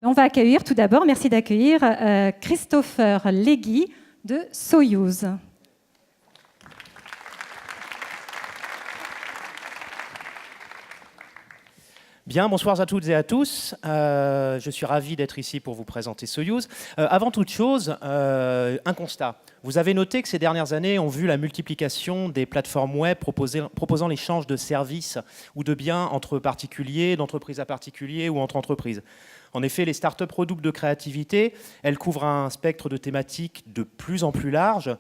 On va accueillir tout d'abord, merci d'accueillir Christopher Legui de Soyuz. Bien, bonsoir à toutes et à tous. Je suis ravi d'être ici pour vous présenter Soyuz. Avant toute chose, un constat. Vous avez noté que ces dernières années ont vu la multiplication des plateformes web proposant l'échange de services ou de biens entre particuliers, d'entreprise à particulier ou entre entreprises. En effet, les startups redoublent de créativité. Elles couvrent un spectre de thématiques de plus en plus large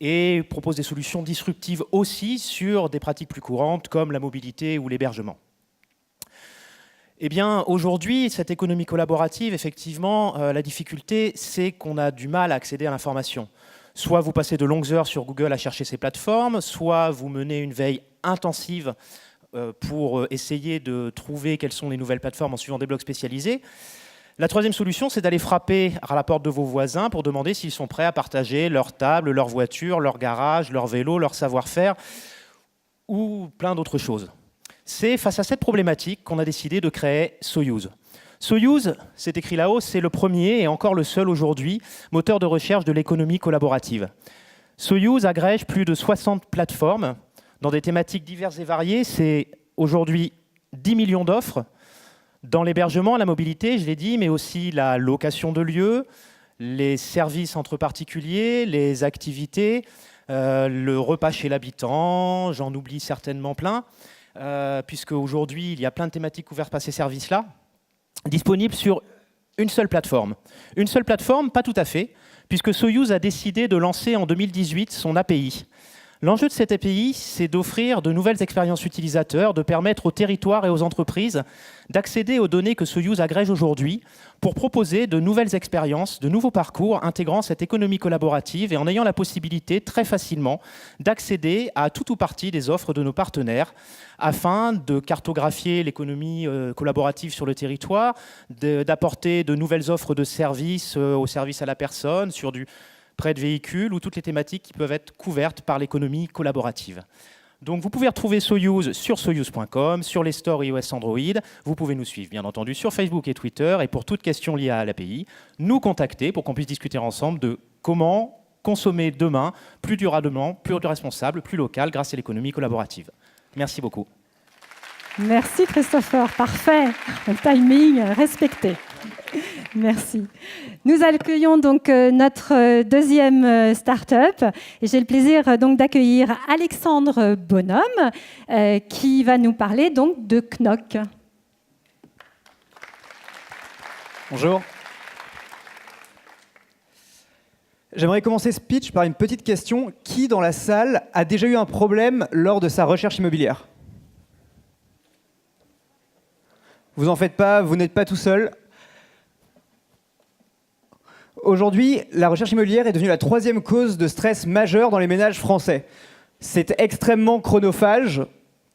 et proposent des solutions disruptives aussi sur des pratiques plus courantes comme la mobilité ou l'hébergement. Eh bien, aujourd'hui, cette économie collaborative, effectivement, la difficulté, c'est qu'on a du mal à accéder à l'information. Soit vous passez de longues heures sur Google à chercher ces plateformes, soit vous menez une veille intensive pour essayer de trouver quelles sont les nouvelles plateformes en suivant des blogs spécialisés. La troisième solution, c'est d'aller frapper à la porte de vos voisins pour demander s'ils sont prêts à partager leur table, leur voiture, leur garage, leur vélo, leur savoir-faire ou plein d'autres choses. C'est face à cette problématique qu'on a décidé de créer Soyuz. Soyuz, c'est écrit là-haut, c'est le premier et encore le seul aujourd'hui moteur de recherche de l'économie collaborative. Soyuz agrège plus de 60 plateformes dans des thématiques diverses et variées. C'est aujourd'hui 10 millions d'offres dans l'hébergement, la mobilité, je l'ai dit, mais aussi la location de lieux, les services entre particuliers, les activités, le repas chez l'habitant, j'en oublie certainement plein. Puisque aujourd'hui, il y a plein de thématiques couvertes par ces services-là, disponibles sur une seule plateforme. Une seule plateforme, pas tout à fait, puisque Soyuz a décidé de lancer en 2018 son API. L'enjeu de cette API, c'est d'offrir de nouvelles expériences utilisateurs, de permettre aux territoires et aux entreprises d'accéder aux données que Soyuz agrège aujourd'hui pour proposer de nouvelles expériences, de nouveaux parcours intégrant cette économie collaborative et en ayant la possibilité très facilement d'accéder à tout ou partie des offres de nos partenaires afin de cartographier l'économie collaborative sur le territoire, d'apporter de nouvelles offres de services au service à la personne sur du prêt de véhicules ou toutes les thématiques qui peuvent être couvertes par l'économie collaborative. Donc vous pouvez retrouver Soyuz sur soyuz.com, sur les stores iOS Android. Vous pouvez nous suivre, bien entendu, sur Facebook et Twitter. Et pour toute question liée à l'API, nous contacter pour qu'on puisse discuter ensemble de comment consommer demain plus durablement, plus responsable, plus local grâce à l'économie collaborative. Merci beaucoup. Merci Christopher, parfait, un timing respecté. Merci. Nous accueillons donc notre deuxième start-up et j'ai le plaisir donc d'accueillir Alexandre Bonhomme qui va nous parler donc de Knock. Bonjour. J'aimerais commencer ce pitch par une petite question. Qui dans la salle a déjà eu un problème lors de sa recherche immobilière ? Vous en faites pas, vous n'êtes pas tout seul. Aujourd'hui, la recherche immobilière est devenue la troisième cause de stress majeure dans les ménages français. C'est extrêmement chronophage.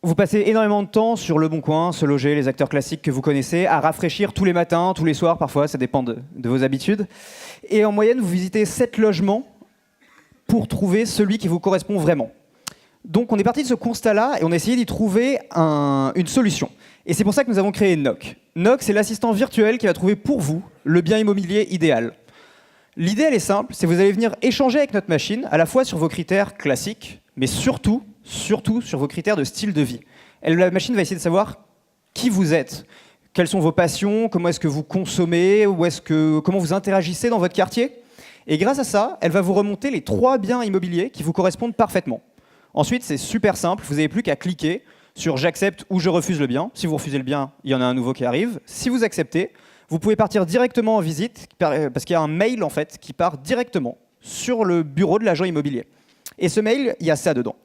Vous passez énormément de temps sur Le Bon Coin, Se Loger, les acteurs classiques que vous connaissez, à rafraîchir tous les matins, tous les soirs, parfois, ça dépend de vos habitudes. Et en moyenne, vous visitez 7 logements pour trouver celui qui vous correspond vraiment. Donc on est parti de ce constat-là et on a essayé d'y trouver une solution. Et c'est pour ça que nous avons créé Knock. Knock, c'est l'assistant virtuel qui va trouver pour vous le bien immobilier idéal. L'idée, elle est simple, c'est que vous allez venir échanger avec notre machine, à la fois sur vos critères classiques, mais surtout sur vos critères de style de vie. La machine va essayer de savoir qui vous êtes, quelles sont vos passions, comment est-ce que vous consommez, comment vous interagissez dans votre quartier. Et grâce à ça, elle va vous remonter les 3 biens immobiliers qui vous correspondent parfaitement. Ensuite, c'est super simple, vous n'avez plus qu'à cliquer sur « J'accepte » ou « Je refuse le bien ». Si vous refusez le bien, il y en a un nouveau qui arrive. Si vous acceptez, vous pouvez partir directement en visite, parce qu'il y a un mail en fait qui part directement sur le bureau de l'agent immobilier. Et ce mail, il y a ça dedans.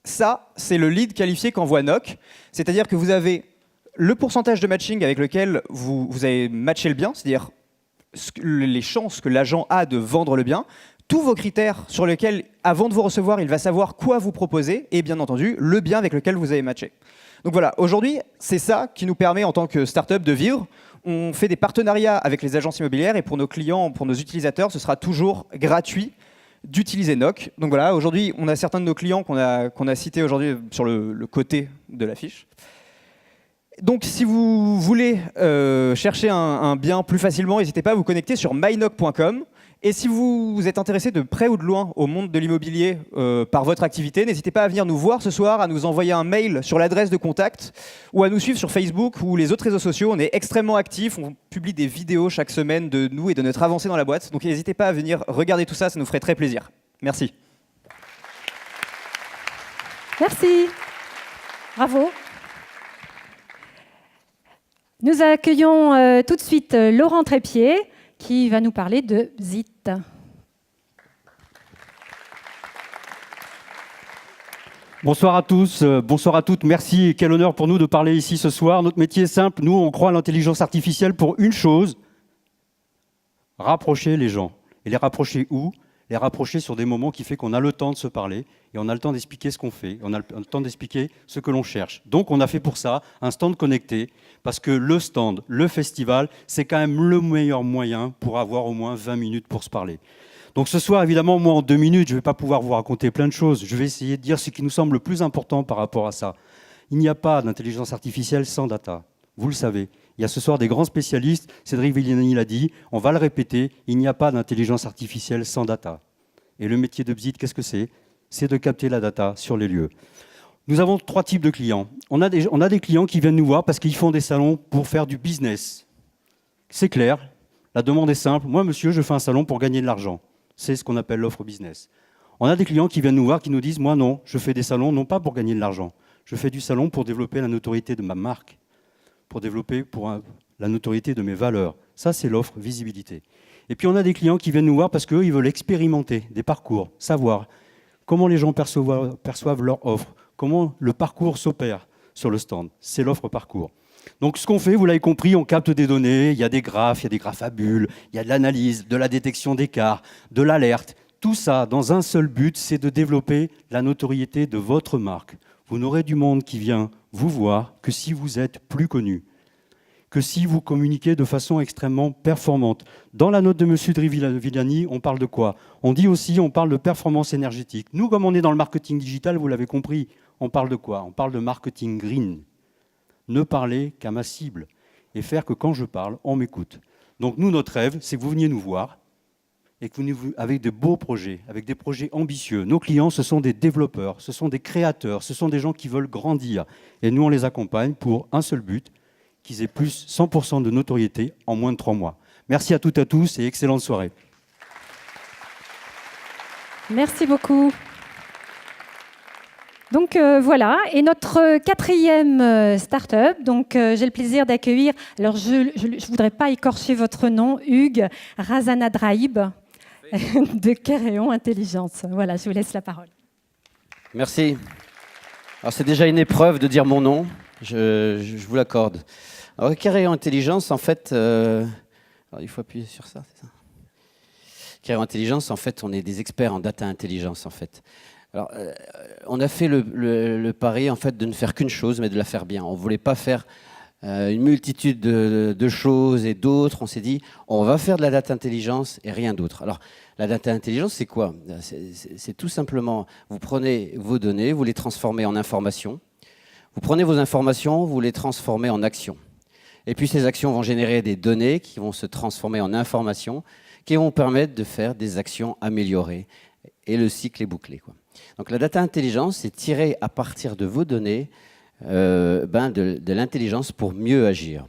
Ça, c'est le lead qualifié qu'envoie Knock, c'est-à-dire que vous avez le pourcentage de matching avec lequel vous avez matché le bien, c'est-à-dire les chances que l'agent a de vendre le bien, tous vos critères sur lesquels, avant de vous recevoir, il va savoir quoi vous proposer, et bien entendu, le bien avec lequel vous avez matché. Donc voilà, aujourd'hui, c'est ça qui nous permet en tant que start-up de vivre. On fait des partenariats avec les agences immobilières et pour nos clients, pour nos utilisateurs, ce sera toujours gratuit d'utiliser Knock. Donc voilà, aujourd'hui, on a certains de nos clients qu'on a cités aujourd'hui sur le côté de l'affiche. Donc, si vous voulez chercher un bien plus facilement, n'hésitez pas à vous connecter sur mynoc.com. Et si vous êtes intéressé de près ou de loin au monde de l'immobilier par votre activité, n'hésitez pas à venir nous voir ce soir, à nous envoyer un mail sur l'adresse de contact ou à nous suivre sur Facebook ou les autres réseaux sociaux. On est extrêmement actifs, on publie des vidéos chaque semaine de nous et de notre avancée dans la boîte. Donc n'hésitez pas à venir regarder tout ça, ça nous ferait très plaisir. Merci. Merci. Bravo. Nous accueillons tout de suite Laurent Trépied qui va nous parler de Bzitt. Bonsoir à tous, bonsoir à toutes. Merci, quel honneur pour nous de parler ici ce soir. Notre métier est simple, nous on croit à l'intelligence artificielle pour une chose, rapprocher les gens. Et les rapprocher où ? Les rapprocher sur des moments qui fait qu'on a le temps de se parler et on a le temps d'expliquer ce qu'on fait, on a le temps d'expliquer ce que l'on cherche. Donc on a fait pour ça un stand connecté parce que le stand, le festival, c'est quand même le meilleur moyen pour avoir au moins 20 minutes pour se parler. Donc ce soir, évidemment, moi en 2 minutes, je ne vais pas pouvoir vous raconter plein de choses. Je vais essayer de dire ce qui nous semble le plus important par rapport à ça. Il n'y a pas d'intelligence artificielle sans data. Vous le savez. Il y a ce soir des grands spécialistes, Cédric Villani l'a dit, on va le répéter, il n'y a pas d'intelligence artificielle sans data. Et le métier de Bzitt, qu'est-ce que c'est ? C'est de capter la data sur les lieux. Nous avons 3 types de clients. On a des clients qui viennent nous voir parce qu'ils font des salons pour faire du business. C'est clair, la demande est simple. Moi, monsieur, je fais un salon pour gagner de l'argent. C'est ce qu'on appelle l'offre business. On a des clients qui viennent nous voir, qui nous disent, moi non, je fais des salons non pas pour gagner de l'argent. Je fais du salon pour développer la notoriété de ma marque, pour développer la notoriété de mes valeurs. Ça, c'est l'offre visibilité. Et puis, on a des clients qui viennent nous voir parce qu'eux, ils veulent expérimenter des parcours, savoir comment les gens perçoivent leur offre, comment le parcours s'opère sur le stand. C'est l'offre parcours. Donc, ce qu'on fait, vous l'avez compris, on capte des données, il y a des graphes à bulles, il y a de l'analyse, de la détection d'écart, de l'alerte. Tout ça, dans un seul but, c'est de développer la notoriété de votre marque. Vous n'aurez du monde qui vient vous voir que si vous êtes plus connu, que si vous communiquez de façon extrêmement performante. Dans la note de M. Villani, on parle de quoi ? On dit aussi, on parle de performance énergétique. Nous, comme on est dans le marketing digital, vous l'avez compris, on parle de quoi ? On parle de marketing green. Ne parler qu'à ma cible et faire que quand je parle, on m'écoute. Donc nous, notre rêve, c'est que vous veniez nous voir et que vous veniez avec de beaux projets, avec des projets ambitieux. Nos clients, ce sont des développeurs, ce sont des créateurs, ce sont des gens qui veulent grandir. Et nous, on les accompagne pour un seul but, qu'ils aient plus 100% de notoriété en moins de 3 mois. Merci à toutes et à tous et excellente soirée. Merci beaucoup. Donc voilà, et notre 4e start-up, donc j'ai le plaisir d'accueillir, alors je ne voudrais pas écorcher votre nom, Hugues Razanadraïb de Kereon Intelligence. Voilà, je vous laisse la parole. Merci. Alors c'est déjà une épreuve de dire mon nom, je vous l'accorde. Alors Kereon Intelligence, en fait, il faut appuyer sur ça, c'est ça. Kereon Intelligence, en fait, on est des experts en data intelligence, en fait. Alors, on a fait le pari en fait de ne faire qu'une chose, mais de la faire bien. On ne voulait pas faire une multitude de choses et d'autres. On s'est dit, on va faire de la data intelligence et rien d'autre. Alors, la data intelligence, c'est quoi ? C'est tout simplement, vous prenez vos données, vous les transformez en informations. Vous prenez vos informations, vous les transformez en actions. Et puis, ces actions vont générer des données qui vont se transformer en informations, qui vont permettre de faire des actions améliorées. Et le cycle est bouclé, quoi. Donc la data intelligence, c'est tirer à partir de vos données de l'intelligence pour mieux agir.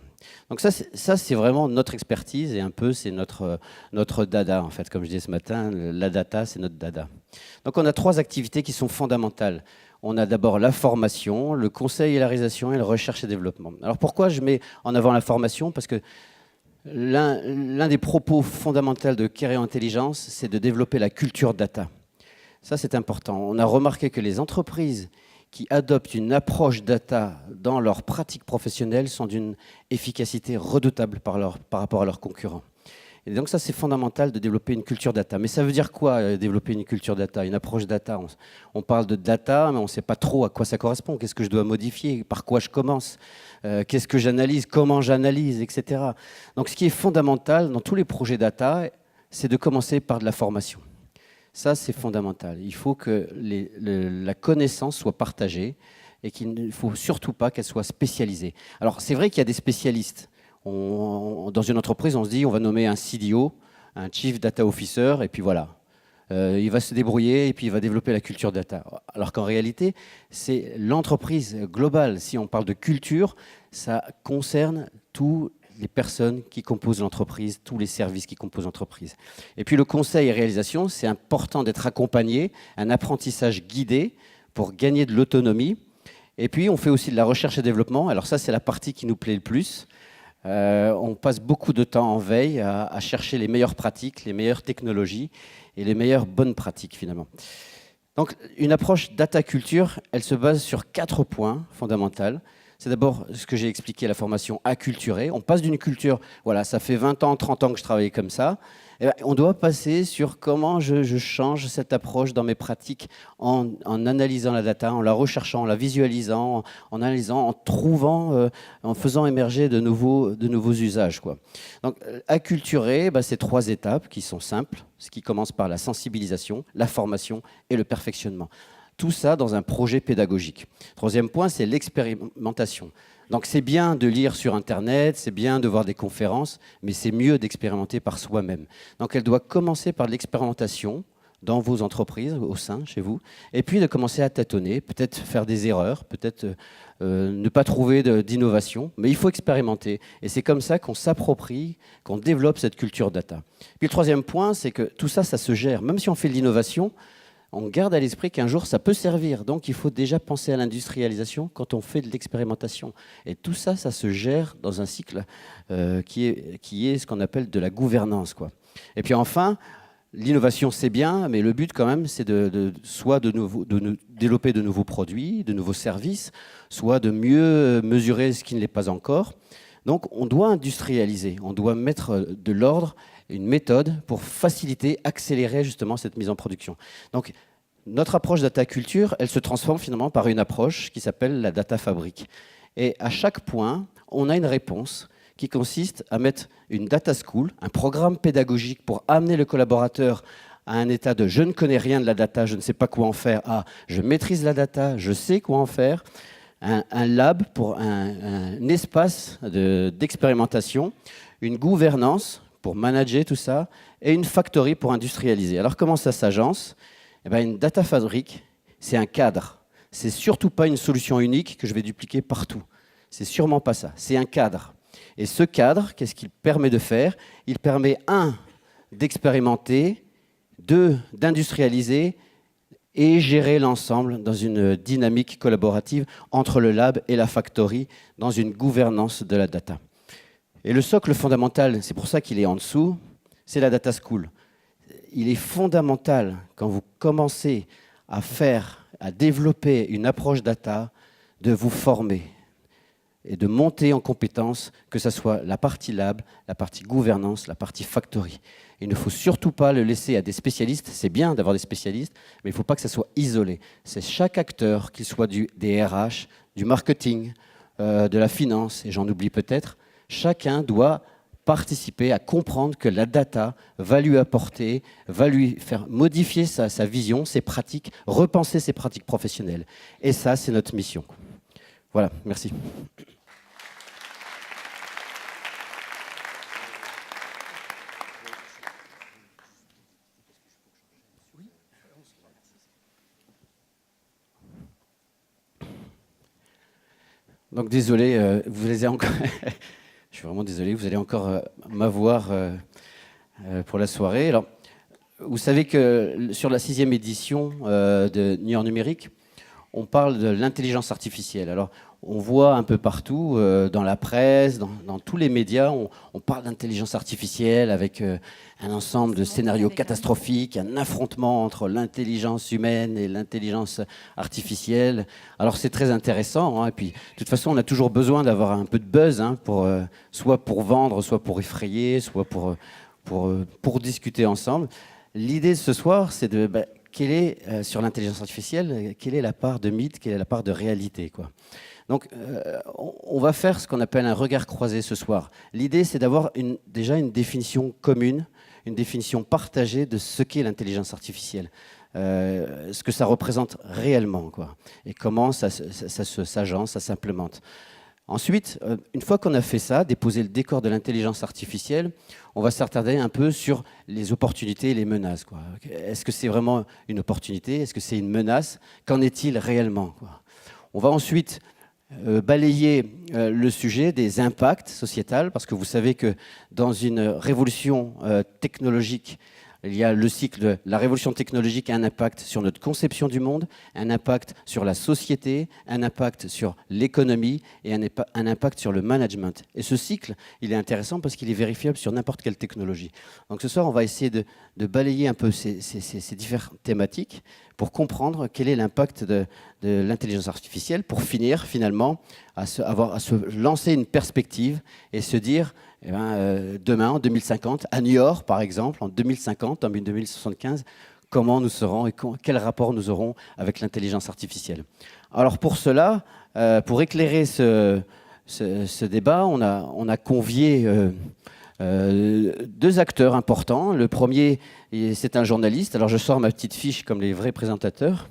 Donc ça c'est vraiment notre expertise et un peu c'est notre dada en fait. Comme je disais ce matin, la data c'est notre dada. Donc on a 3 activités qui sont fondamentales. On a d'abord la formation, le conseil et la réalisation et la recherche et développement. Alors pourquoi je mets en avant la formation ? Parce que l'un des propos fondamentaux de Kereon Intelligence, c'est de développer la culture data. Ça, c'est important. On a remarqué que les entreprises qui adoptent une approche data dans leurs pratiques professionnelles sont d'une efficacité redoutable par rapport à leurs concurrents. Et donc ça, c'est fondamental de développer une culture data. Mais ça veut dire quoi, développer une culture data, une approche data ? On parle de data, mais on ne sait pas trop à quoi ça correspond. Qu'est-ce que je dois modifier ? Par quoi je commence ? Qu'est-ce que j'analyse ? Comment j'analyse ? Etc. Donc ce qui est fondamental dans tous les projets data, c'est de commencer par de la formation. Ça, c'est fondamental. Il faut que la connaissance soit partagée et qu'il ne faut surtout pas qu'elle soit spécialisée. Alors c'est vrai qu'il y a des spécialistes. Dans une entreprise, on se dit on va nommer un CDO, un Chief Data Officer, et puis voilà. Il va se débrouiller et puis il va développer la culture data. Alors qu'en réalité, c'est l'entreprise globale. Si on parle de culture, ça concerne toutes les personnes qui composent l'entreprise, tous les services qui composent l'entreprise. Et puis le conseil et réalisation, c'est important d'être accompagné, un apprentissage guidé pour gagner de l'autonomie. Et puis on fait aussi de la recherche et développement. Alors ça, c'est la partie qui nous plaît le plus. On passe beaucoup de temps en veille à chercher les meilleures pratiques, les meilleures technologies et les meilleures bonnes pratiques finalement. Donc une approche data culture, elle se base sur 4 points fondamentaux. C'est d'abord ce que j'ai expliqué, la formation acculturée. On passe d'une culture, voilà, ça fait 20 ans, 30 ans que je travaille comme ça. Et bien, on doit passer sur comment je change cette approche dans mes pratiques en analysant la data, en la recherchant, en la visualisant, en analysant, en trouvant, en faisant émerger de nouveaux usages, quoi. Donc, acculturer, c'est 3 étapes qui sont simples, ce qui commence par la sensibilisation, la formation et le perfectionnement. Tout ça dans un projet pédagogique. 3e point, c'est l'expérimentation. Donc c'est bien de lire sur Internet, c'est bien de voir des conférences, mais c'est mieux d'expérimenter par soi-même. Donc elle doit commencer par l'expérimentation dans vos entreprises, au sein, chez vous, et puis de commencer à tâtonner, peut-être faire des erreurs, peut-être ne pas trouver d'innovation, mais il faut expérimenter. Et c'est comme ça qu'on s'approprie, qu'on développe cette culture data. Puis le 3e point, c'est que tout ça, ça se gère. Même si on fait de l'innovation, on garde à l'esprit qu'un jour, ça peut servir. Donc, il faut déjà penser à l'industrialisation quand on fait de l'expérimentation. Et tout ça, ça se gère dans un cycle qui est ce qu'on appelle de la gouvernance, quoi. Et puis enfin, l'innovation, c'est bien, mais le but, quand même, c'est soit de développer de nouveaux produits, de nouveaux services, soit de mieux mesurer ce qui ne l'est pas encore. Donc, on doit industrialiser, on doit mettre de l'ordre, une méthode pour faciliter, accélérer justement cette mise en production. Donc, notre approche data culture, elle se transforme finalement par une approche qui s'appelle la data fabrique. Et à chaque point, on a une réponse qui consiste à mettre une data school, un programme pédagogique pour amener le collaborateur à un état de je ne connais rien de la data, je ne sais pas quoi en faire, à je maîtrise la data, je sais quoi en faire. Un lab pour un espace d'expérimentation, une gouvernance pour manager tout ça, et une factory pour industrialiser. Alors comment ça s'agence ? Une data fabrique, c'est un cadre. C'est surtout pas une solution unique que je vais dupliquer partout. C'est sûrement pas ça. C'est un cadre. Et ce cadre, qu'est-ce qu'il permet de faire ? Il permet, 1, d'expérimenter, 2, d'industrialiser et gérer l'ensemble dans une dynamique collaborative entre le lab et la factory, dans une gouvernance de la data. Et le socle fondamental, c'est pour ça qu'il est en dessous, c'est la data school. Il est fondamental, quand vous commencez à développer une approche data, de vous former et de monter en compétences, que ce soit la partie lab, la partie gouvernance, la partie factory. Il ne faut surtout pas le laisser à des spécialistes. C'est bien d'avoir des spécialistes, mais il ne faut pas que ça soit isolé. C'est chaque acteur, qu'il soit des RH, du marketing, de la finance, et j'en oublie peut-être, chacun doit participer à comprendre que la data va lui apporter, va lui faire modifier sa vision, ses pratiques, repenser ses pratiques professionnelles. Et ça, c'est notre mission. Voilà, merci. Donc désolé, vous les avez encore... Je suis vraiment désolé, vous allez encore m'avoir pour la soirée. Alors, vous savez que sur la 6e édition de New York Numérique, on parle de l'intelligence artificielle. Alors, on voit un peu partout, dans la presse, dans tous les médias, on parle d'intelligence artificielle avec un ensemble de scénarios catastrophiques, un affrontement entre l'intelligence humaine et l'intelligence artificielle. Alors c'est très intéressant, hein, et puis de toute façon on a toujours besoin d'avoir un peu de buzz, hein, soit pour vendre, soit pour effrayer, soit pour discuter ensemble. L'idée de ce soir, c'est de... quelle est, sur l'intelligence artificielle, quelle est la part de mythe, quelle est la part de réalité, quoi. Donc, on va faire ce qu'on appelle un regard croisé ce soir. L'idée, c'est d'avoir déjà une définition commune, une définition partagée de ce qu'est l'intelligence artificielle, ce que ça représente réellement, quoi, et comment ça s'agence, ça s'implémente. Ensuite, une fois qu'on a fait ça, déposer le décor de l'intelligence artificielle, on va s'attarder un peu sur les opportunités et les menaces, quoi. Est-ce que c'est vraiment une opportunité? Est-ce que c'est une menace? Qu'en est-il réellement, quoi? On va ensuite balayer le sujet des impacts sociétals, parce que vous savez que dans une révolution technologique, il y a le cycle de la révolution technologique a un impact sur notre conception du monde, un impact sur la société, un impact sur l'économie et un impact sur le management. Et ce cycle, il est intéressant parce qu'il est vérifiable sur n'importe quelle technologie. Donc ce soir, on va essayer de balayer un peu ces différentes thématiques pour comprendre quel est l'impact de l'intelligence artificielle, pour finir finalement à se lancer une perspective et se dire demain, en 2050, à New York par exemple, en 2050, en 2075, comment nous serons et quel rapport nous aurons avec l'intelligence artificielle. Alors pour cela, pour éclairer ce débat, on a convié deux acteurs importants. Le premier, c'est un journaliste. Alors je sors ma petite fiche comme les vrais présentateurs.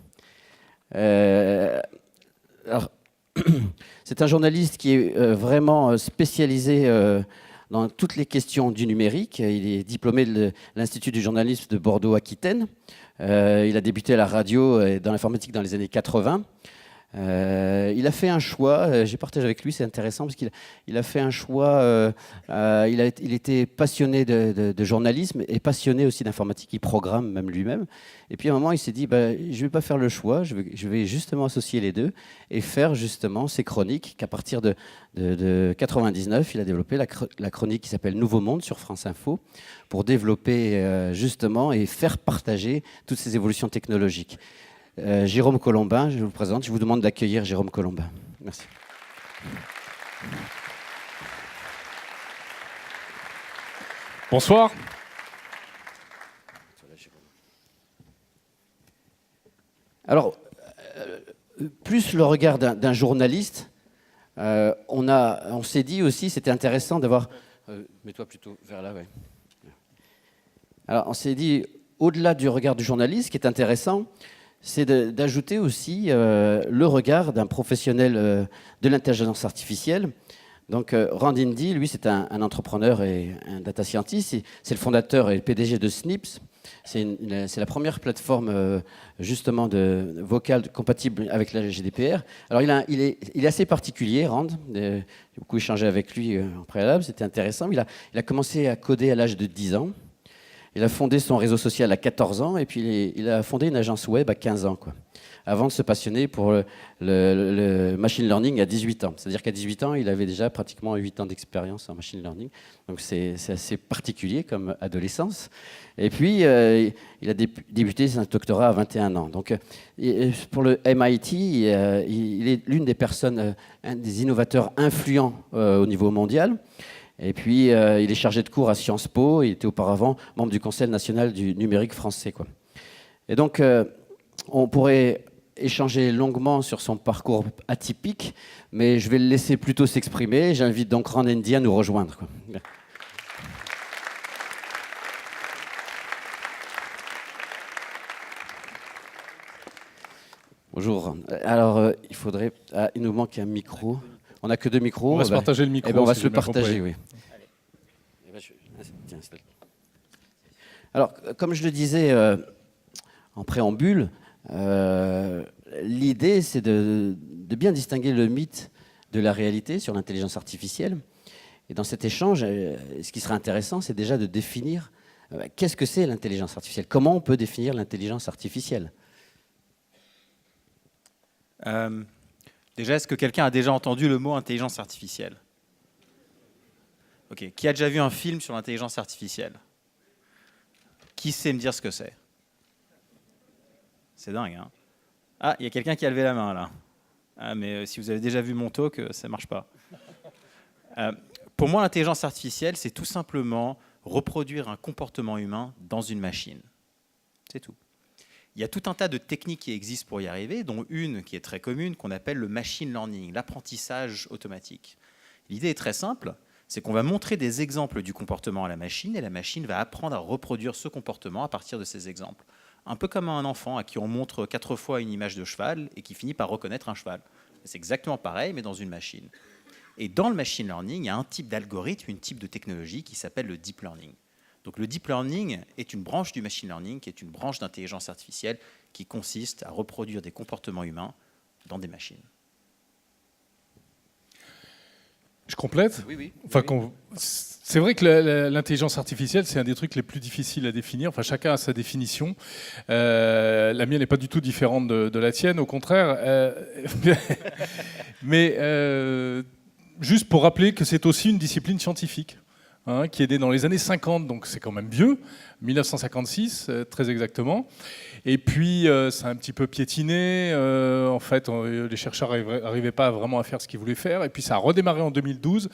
Alors, c'est un journaliste qui est vraiment spécialisé dans toutes les questions du numérique. Il est diplômé de l'Institut du journalisme de Bordeaux-Aquitaine. Il a débuté à la radio et dans l'informatique dans les années 80. Il a fait un choix, j'ai partagé avec lui, c'est intéressant parce qu'il a fait un choix, il était passionné de journalisme et passionné aussi d'informatique, il programme même lui-même. Et puis à un moment il s'est dit, je ne vais pas faire le choix, je vais justement associer les deux et faire justement ces chroniques qu'à partir de 99, il a développé la chronique qui s'appelle Nouveau Monde sur France Info pour développer justement et faire partager toutes ces évolutions technologiques. Jérôme Colombin, je vous présente. Je vous demande d'accueillir Jérôme Colombin. Merci. Bonsoir. Alors, plus le regard d'un journaliste, on s'est dit aussi, c'était intéressant d'avoir... mets-toi plutôt vers là, ouais. Alors, on s'est dit, au-delà du regard du journaliste, ce qui est intéressant, c'est d'ajouter aussi le regard d'un professionnel de l'intelligence artificielle. Donc Rand-Indy, lui, c'est un entrepreneur et un data scientist. C'est le fondateur et le PDG de Snips. C'est la première plateforme justement de vocale compatible avec la GDPR. Alors il est assez particulier, Rand. J'ai beaucoup échangé avec lui en préalable, c'était intéressant. Il a commencé à coder à l'âge de 10 ans. Il a fondé son réseau social à 14 ans et puis il a fondé une agence web à 15 ans, quoi, avant de se passionner pour le machine learning à 18 ans. C'est-à-dire qu'à 18 ans, il avait déjà pratiquement 8 ans d'expérience en machine learning. Donc c'est assez particulier comme adolescence. Et puis, il a débuté son doctorat à 21 ans. Donc pour le MIT, il est l'une des personnes, un des innovateurs influents au niveau mondial. Et puis, il est chargé de cours à Sciences Po. Il était auparavant membre du Conseil national du numérique français, quoi. Et donc, on pourrait échanger longuement sur son parcours atypique, mais je vais le laisser plutôt s'exprimer. J'invite donc Rand-Indy à nous rejoindre, quoi. Bonjour. Alors, il nous manque un micro. On n'a que 2 micros. On va se partager le micro. On va se le partager, oui. Alors, comme je le disais en préambule, l'idée, c'est de bien distinguer le mythe de la réalité sur l'intelligence artificielle. Et dans cet échange, ce qui serait intéressant, c'est déjà de définir qu'est-ce que c'est l'intelligence artificielle. Comment on peut définir l'intelligence artificielle ? Déjà, est-ce que quelqu'un a déjà entendu le mot intelligence artificielle ? Ok. Qui a déjà vu un film sur l'intelligence artificielle ? Qui sait me dire ce que c'est ? C'est dingue, hein ? Ah, il y a quelqu'un qui a levé la main, là. Ah, mais si vous avez déjà vu mon talk, ça ne marche pas. Pour moi, l'intelligence artificielle, c'est tout simplement reproduire un comportement humain dans une machine. C'est tout. Il y a tout un tas de techniques qui existent pour y arriver, dont une qui est très commune, qu'on appelle le machine learning, l'apprentissage automatique. L'idée est très simple, C'est qu'on va montrer des exemples du comportement à la machine et la machine va apprendre à reproduire ce comportement à partir de ces exemples. Un peu comme un enfant à qui on montre 4 fois une image de cheval et qui finit par reconnaître un cheval. C'est exactement pareil, mais dans une machine. Et dans le machine learning, il y a un type d'algorithme, une type de technologie qui s'appelle le deep learning. Donc le deep learning est une branche du machine learning, qui est une branche d'intelligence artificielle qui consiste à reproduire des comportements humains dans des machines. Je complète. Oui. Enfin, c'est vrai que l'intelligence artificielle, c'est un des trucs les plus difficiles à définir. Enfin, chacun a sa définition. La mienne n'est pas du tout différente de la tienne, au contraire. Mais juste pour rappeler que c'est aussi une discipline scientifique, hein, qui est née dans les années 50, donc c'est quand même vieux, 1956 très exactement. Et puis ça a un petit peu piétiné. En fait, les chercheurs n'arrivaient pas vraiment à faire ce qu'ils voulaient faire. Et puis ça a redémarré en 2012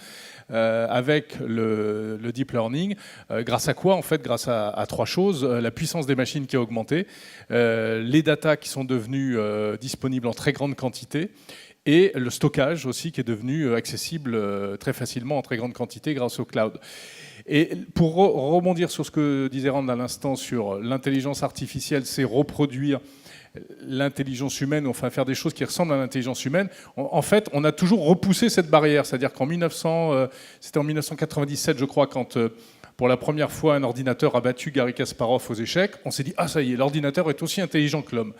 avec le deep learning. Grâce à quoi? En fait, grâce à 3 choses. La puissance des machines qui a augmenté, les datas qui sont devenues disponibles en très grande quantité, et le stockage aussi qui est devenu accessible très facilement en très grande quantité grâce au cloud. Et pour rebondir sur ce que disait Rand à l'instant sur l'intelligence artificielle, c'est reproduire l'intelligence humaine, enfin faire des choses qui ressemblent à l'intelligence humaine. En fait, on a toujours repoussé cette barrière. C'est-à-dire qu'en c'était en 1997, je crois, quand pour la première fois un ordinateur a battu Garry Kasparov aux échecs, on s'est dit « Ah, ça y est, l'ordinateur est aussi intelligent que l'homme ».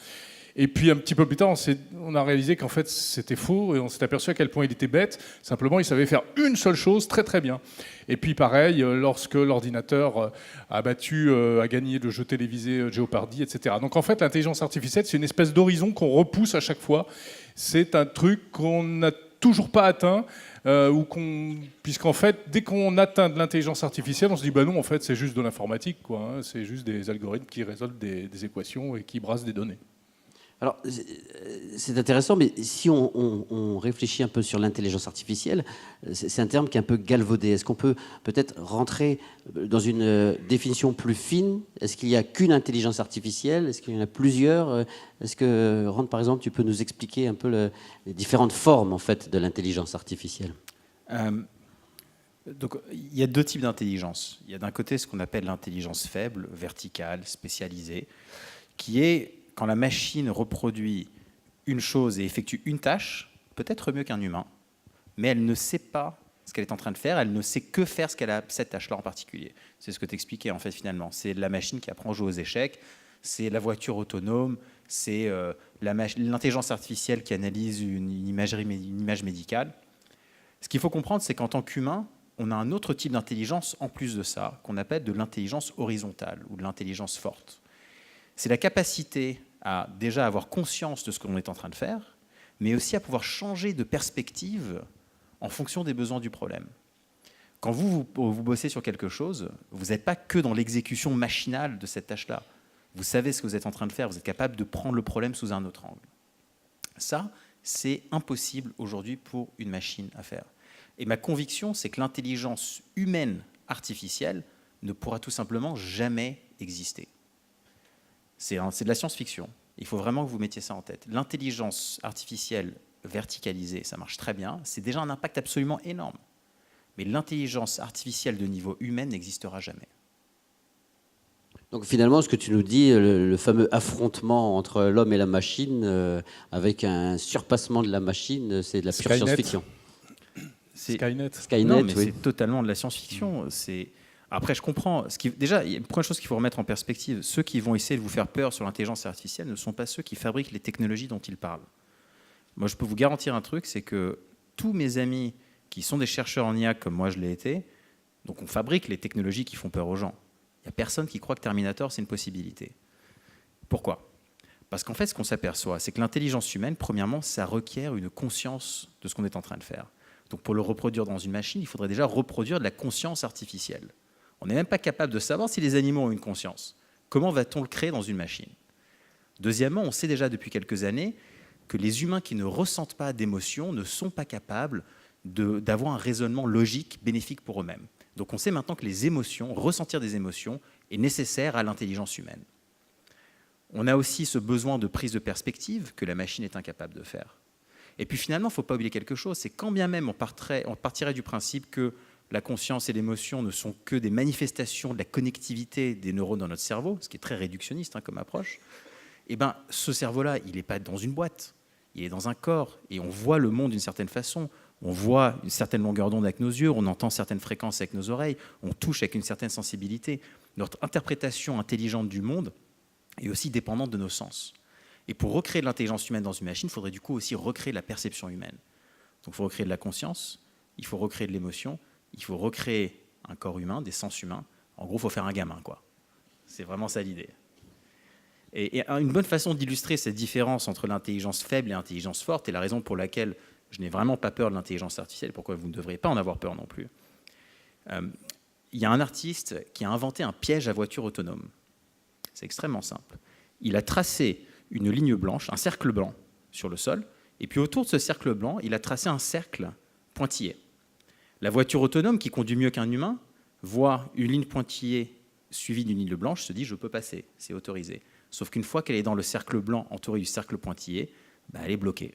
Et puis un petit peu plus tard, on a réalisé qu'en fait c'était faux et on s'est aperçu à quel point il était bête. Simplement, il savait faire une seule chose très très bien. Et puis pareil, lorsque l'ordinateur a gagné le jeu télévisé Jeopardy, etc. Donc en fait, l'intelligence artificielle, c'est une espèce d'horizon qu'on repousse à chaque fois. C'est un truc qu'on n'a toujours pas atteint. Puisqu'en fait, dès qu'on atteint de l'intelligence artificielle, on se dit bah non, en fait, c'est juste de l'informatique, quoi. Hein. C'est juste des algorithmes qui résolvent des équations et qui brassent des données. Alors, c'est intéressant, mais si on réfléchit un peu sur l'intelligence artificielle, c'est un terme qui est un peu galvaudé. Est-ce qu'on peut peut-être rentrer dans une définition plus fine? Est-ce qu'il n'y a qu'une intelligence artificielle? Est-ce qu'il y en a plusieurs? Est-ce que, Rand, par exemple, tu peux nous expliquer un peu les différentes formes en fait, de l'intelligence artificielle? Donc, il y a 2 types d'intelligence. Il y a d'un côté ce qu'on appelle l'intelligence faible, verticale, spécialisée, qui est quand la machine reproduit une chose et effectue une tâche, peut-être mieux qu'un humain, mais elle ne sait pas ce qu'elle est en train de faire, elle ne sait que faire cette tâche-là en particulier. C'est ce que tu expliquais en fait finalement. C'est la machine qui apprend à jouer aux échecs, c'est la voiture autonome, c'est l'intelligence artificielle qui analyse une image médicale. Ce qu'il faut comprendre, c'est qu'en tant qu'humain, on a un autre type d'intelligence en plus de ça, qu'on appelle de l'intelligence horizontale ou de l'intelligence forte. C'est la capacité à déjà avoir conscience de ce que l'on est en train de faire, mais aussi à pouvoir changer de perspective en fonction des besoins du problème. Quand vous bossez sur quelque chose, vous n'êtes pas que dans l'exécution machinale de cette tâche-là. Vous savez ce que vous êtes en train de faire, vous êtes capable de prendre le problème sous un autre angle. Ça, c'est impossible aujourd'hui pour une machine à faire. Et ma conviction, c'est que l'intelligence humaine artificielle ne pourra tout simplement jamais exister. C'est de la science-fiction. Il faut vraiment que vous mettiez ça en tête. L'intelligence artificielle verticalisée, ça marche très bien. C'est déjà un impact absolument énorme. Mais l'intelligence artificielle de niveau humain n'existera jamais. Donc finalement, ce que tu nous dis, le fameux affrontement entre l'homme et la machine, avec un surpassement de la machine, c'est de la pure science-fiction. Skynet. Non, mais oui. c'est totalement de la science-fiction. Après, je comprends. Déjà, il y a une première chose qu'il faut remettre en perspective. Ceux qui vont essayer de vous faire peur sur l'intelligence artificielle ne sont pas ceux qui fabriquent les technologies dont ils parlent. Moi, je peux vous garantir un truc, c'est que tous mes amis qui sont des chercheurs en IA, comme moi je l'ai été, donc on fabrique les technologies qui font peur aux gens. Il n'y a personne qui croit que Terminator, c'est une possibilité. Pourquoi ? Parce qu'en fait, ce qu'on s'aperçoit, c'est que l'intelligence humaine, premièrement, ça requiert une conscience de ce qu'on est en train de faire. Donc pour le reproduire dans une machine, il faudrait déjà reproduire de la conscience artificielle. On n'est même pas capable de savoir si les animaux ont une conscience. Comment va-t-on le créer dans une machine ? Deuxièmement, on sait déjà depuis quelques années que les humains qui ne ressentent pas d'émotions ne sont pas capables d'avoir un raisonnement logique bénéfique pour eux-mêmes. Donc on sait maintenant que les émotions, ressentir des émotions, est nécessaire à l'intelligence humaine. On a aussi ce besoin de prise de perspective que la machine est incapable de faire. Et puis finalement, il ne faut pas oublier quelque chose, c'est quand bien même on partirait du principe que la conscience et l'émotion ne sont que des manifestations de la connectivité des neurones dans notre cerveau, ce qui est très réductionniste comme approche, eh ben, ce cerveau-là, il n'est pas dans une boîte, il est dans un corps, et on voit le monde d'une certaine façon, on voit une certaine longueur d'onde avec nos yeux, on entend certaines fréquences avec nos oreilles, on touche avec une certaine sensibilité. Notre interprétation intelligente du monde est aussi dépendante de nos sens. Et pour recréer de l'intelligence humaine dans une machine, il faudrait du coup aussi recréer de la perception humaine. Donc il faut recréer de la conscience, il faut recréer de l'émotion, il faut recréer un corps humain, des sens humains. En gros, il faut faire un gamin, quoi. C'est vraiment ça l'idée. Et une bonne façon d'illustrer cette différence entre l'intelligence faible et l'intelligence forte, et la raison pour laquelle je n'ai vraiment pas peur de l'intelligence artificielle, pourquoi vous ne devriez pas en avoir peur non plus. Il y a un artiste qui a inventé un piège à voiture autonome. C'est extrêmement simple. Il a tracé une ligne blanche, un cercle blanc sur le sol, et puis autour de ce cercle blanc, il a tracé un cercle pointillé. La voiture autonome, qui conduit mieux qu'un humain, voit une ligne pointillée suivie d'une ligne blanche, se dit « je peux passer, c'est autorisé ». Sauf qu'une fois qu'elle est dans le cercle blanc entouré du cercle pointillé, elle est bloquée.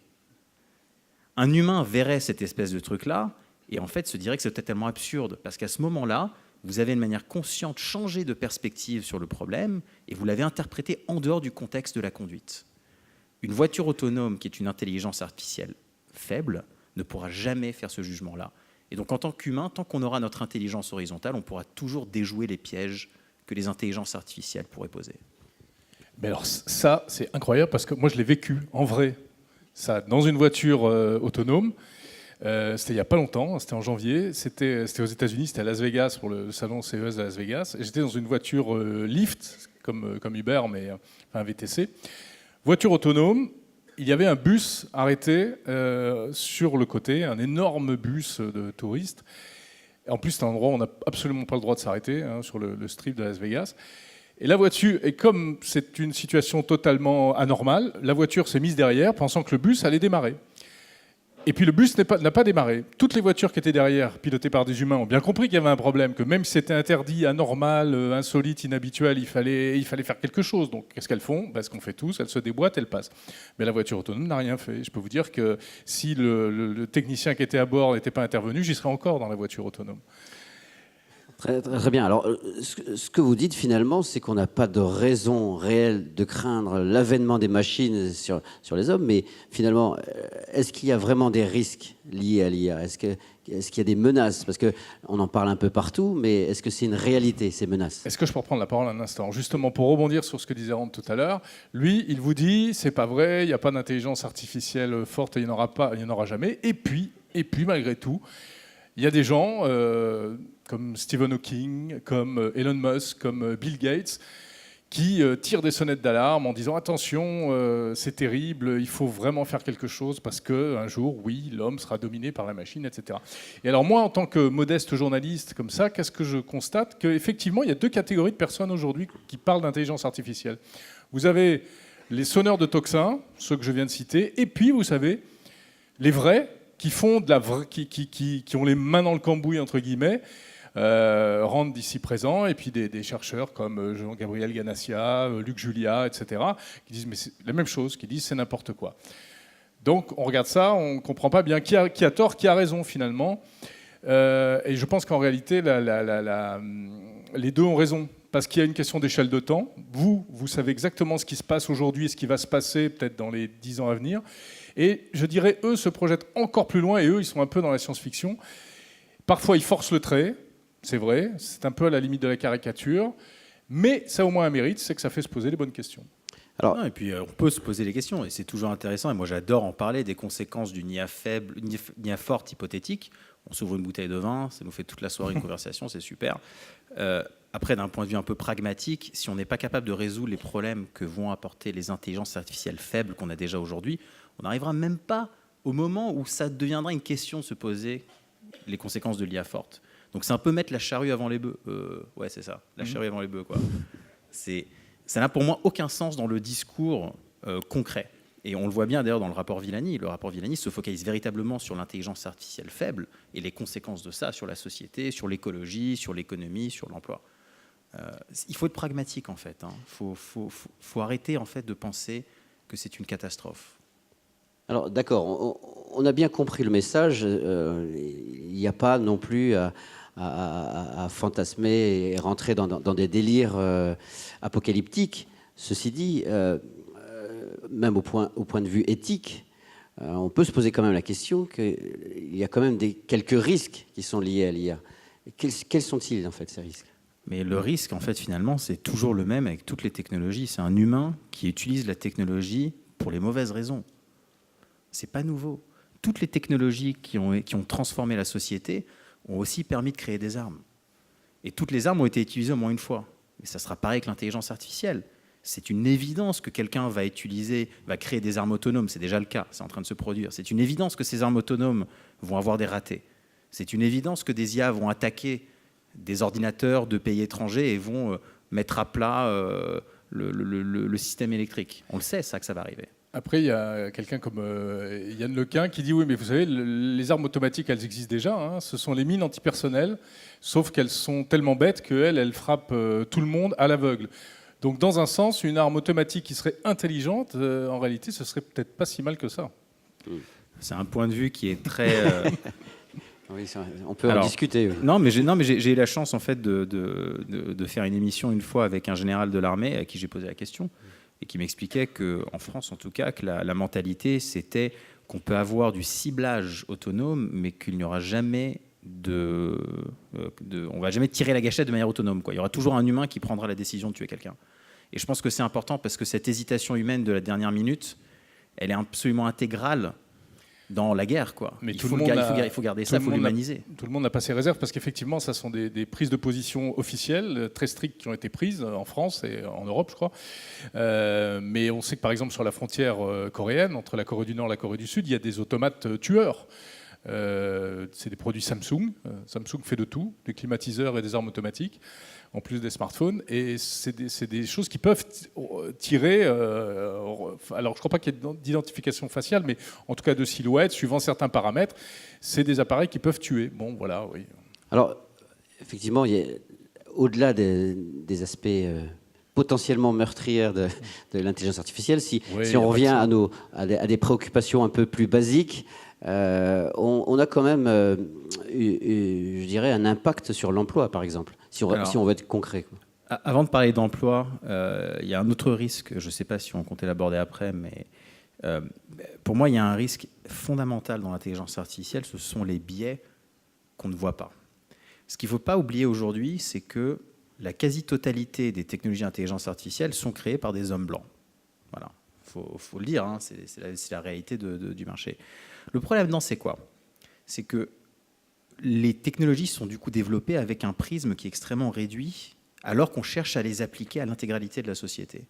Un humain verrait cette espèce de truc-là et en fait se dirait que c'est totalement absurde, parce qu'à ce moment-là, vous avez de manière consciente changé de perspective sur le problème et vous l'avez interprété en dehors du contexte de la conduite. Une voiture autonome qui est une intelligence artificielle faible ne pourra jamais faire ce jugement-là. Et donc en tant qu'humain, tant qu'on aura notre intelligence horizontale, on pourra toujours déjouer les pièges que les intelligences artificielles pourraient poser. Mais alors ça, c'est incroyable parce que moi je l'ai vécu en vrai, ça, dans une voiture autonome. C'était il n'y a pas longtemps, c'était en janvier, c'était aux États-Unis, c'était à Las Vegas pour le salon CES de Las Vegas. Et j'étais dans une voiture Lyft, comme Uber, mais un VTC. Voiture autonome, il y avait un bus arrêté sur le côté, un énorme bus de touristes. En plus, c'est un endroit où on n'a absolument pas le droit de s'arrêter, sur le strip de Las Vegas. Et la voiture, et comme c'est une situation totalement anormale, la voiture s'est mise derrière, pensant que le bus allait démarrer. Et puis le bus n'a pas démarré. Toutes les voitures qui étaient derrière, pilotées par des humains, ont bien compris qu'il y avait un problème, que même si c'était interdit, anormal, insolite, inhabituel, il fallait faire quelque chose. Donc qu'est-ce qu'elles font ? Ce qu'on fait tous, elles se déboîtent, elles passent. Mais la voiture autonome n'a rien fait. Je peux vous dire que si le technicien qui était à bord n'était pas intervenu, j'y serais encore dans la voiture autonome. Très, très bien. Alors, ce que vous dites finalement, c'est qu'on n'a pas de raison réelle de craindre l'avènement des machines sur les hommes, mais finalement, est-ce qu'il y a vraiment des risques liés à l'IA ? Est-ce qu'il y a des menaces ? Parce qu'on en parle un peu partout, mais est-ce que c'est une réalité, ces menaces ? Est-ce que je peux reprendre la parole un instant ? Justement, pour rebondir sur ce que disait Rand tout à l'heure, lui, il vous dit, c'est pas vrai, il n'y a pas d'intelligence artificielle forte, il n'y en aura jamais. Et puis, malgré tout, il y a des gens comme Stephen Hawking, comme Elon Musk, comme Bill Gates, qui tirent des sonnettes d'alarme en disant « Attention, c'est terrible, il faut vraiment faire quelque chose parce qu'un jour, oui, l'homme sera dominé par la machine, etc. » Et alors moi, en tant que modeste journaliste comme ça, qu'est-ce que je constate ? Qu'effectivement, il y a deux catégories de personnes aujourd'hui qui parlent d'intelligence artificielle. Vous avez les sonneurs de tocsin, ceux que je viens de citer, et puis, vous savez, les vrais qui ont les mains dans le cambouis, entre guillemets, Rand d'ici présent, et puis des chercheurs comme Jean-Gabriel Ganassia, Luc Julia, etc., qui disent mais c'est la même chose, qui disent c'est n'importe quoi. Donc on regarde ça, on ne comprend pas bien qui a tort, qui a raison finalement. Et je pense qu'en réalité, les deux ont raison, parce qu'il y a une question d'échelle de temps. Vous savez exactement ce qui se passe aujourd'hui et ce qui va se passer peut-être dans les 10 ans à venir. Et je dirais, eux se projettent encore plus loin, et eux, ils sont un peu dans la science-fiction. Parfois, ils forcent le trait, c'est vrai, c'est un peu à la limite de la caricature, mais ça a au moins un mérite, c'est que ça fait se poser les bonnes questions. Alors, non, et puis on peut se poser les questions, et c'est toujours intéressant, et moi j'adore en parler, des conséquences d'une IA faible, une IA forte hypothétique. On s'ouvre une bouteille de vin, ça nous fait toute la soirée une conversation, c'est super. Après, d'un point de vue un peu pragmatique, si on n'est pas capable de résoudre les problèmes que vont apporter les intelligences artificielles faibles qu'on a déjà aujourd'hui, on n'arrivera même pas au moment où ça deviendra une question de se poser les conséquences de l'IA forte. Donc c'est un peu mettre la charrue avant les bœufs. Ouais, c'est ça, la charrue avant les bœufs, quoi. Ça n'a pour moi aucun sens dans le discours concret. Et on le voit bien d'ailleurs dans le rapport Villani. Le rapport Villani se focalise véritablement sur l'intelligence artificielle faible et les conséquences de ça sur la société, sur l'écologie, sur l'économie, sur l'emploi. Il faut être pragmatique en fait. Faut arrêter en fait de penser que c'est une catastrophe. Alors d'accord, on a bien compris le message. Il n'y a pas non plus à fantasmer et rentrer dans des délires apocalyptiques. Ceci dit, même au point de vue éthique, on peut se poser quand même la question qu'il y a quand même quelques risques qui sont liés à l'IA. Quels sont-ils, en fait, ces risques ? Mais le risque, en fait, finalement, c'est toujours le même avec toutes les technologies. C'est un humain qui utilise la technologie pour les mauvaises raisons. C'est pas nouveau. Toutes les technologies qui ont transformé la société ont aussi permis de créer des armes. Et toutes les armes ont été utilisées au moins une fois. Et ça sera pareil avec l'intelligence artificielle. C'est une évidence que quelqu'un va créer des armes autonomes. C'est déjà le cas, c'est en train de se produire. C'est une évidence que ces armes autonomes vont avoir des ratés. C'est une évidence que des IA vont attaquer des ordinateurs de pays étrangers et vont mettre à plat le système électrique. On le sait, ça, que ça va arriver. Après, il y a quelqu'un comme Yann Lequin qui dit oui, mais vous savez, les armes automatiques, elles existent déjà. Hein. Ce sont les mines antipersonnelles, sauf qu'elles sont tellement bêtes qu'elles frappent tout le monde à l'aveugle. Donc, dans un sens, une arme automatique qui serait intelligente, en réalité, ce serait peut-être pas si mal que ça. C'est un point de vue qui est très... Oui, on peut en discuter. Oui. Non, mais j'ai eu la chance en fait de faire une émission une fois avec un général de l'armée à qui j'ai posé la question et qui m'expliquait qu'en France, en tout cas, que la mentalité, c'était qu'on peut avoir du ciblage autonome, mais qu'il n'y aura jamais on va jamais tirer la gâchette de manière autonome, quoi. Il y aura toujours un humain qui prendra la décision de tuer quelqu'un. Et je pense que c'est important parce que cette hésitation humaine de la dernière minute, elle est absolument intégrale dans la guerre, quoi. Mais il faut garder ça, il faut l'humaniser. Tout le monde n'a pas ses réserves parce qu'effectivement, ça sont des prises de position officielles très strictes qui ont été prises en France et en Europe, je crois. Mais on sait que par exemple sur la frontière coréenne, entre la Corée du Nord et la Corée du Sud, il y a des automates tueurs. C'est des produits Samsung. Samsung fait de tout, des climatiseurs et des armes automatiques, en plus des smartphones. Et c'est des choses qui peuvent tirer... alors, je ne crois pas qu'il y ait d'identification faciale, mais en tout cas de silhouette, suivant certains paramètres. C'est des appareils qui peuvent tuer. Bon, voilà, oui. Alors, effectivement, au-delà des aspects... potentiellement meurtrières de l'intelligence artificielle, si on revient à des préoccupations un peu plus basiques, on a quand même, je dirais, un impact sur l'emploi, par exemple, si on veut être concret. Quoi. Avant de parler d'emploi, il y a un autre risque, je ne sais pas si on comptait l'aborder après, mais pour moi, il y a un risque fondamental dans l'intelligence artificielle, ce sont les biais qu'on ne voit pas. Ce qu'il ne faut pas oublier aujourd'hui, c'est que la quasi-totalité des technologies d'intelligence artificielle sont créées par des hommes blancs. Voilà, faut le dire, hein, c'est la réalité du marché. Le problème, c'est quoi ? C'est que les technologies sont du coup développées avec un prisme qui est extrêmement réduit, alors qu'on cherche à les appliquer à l'intégralité de la société.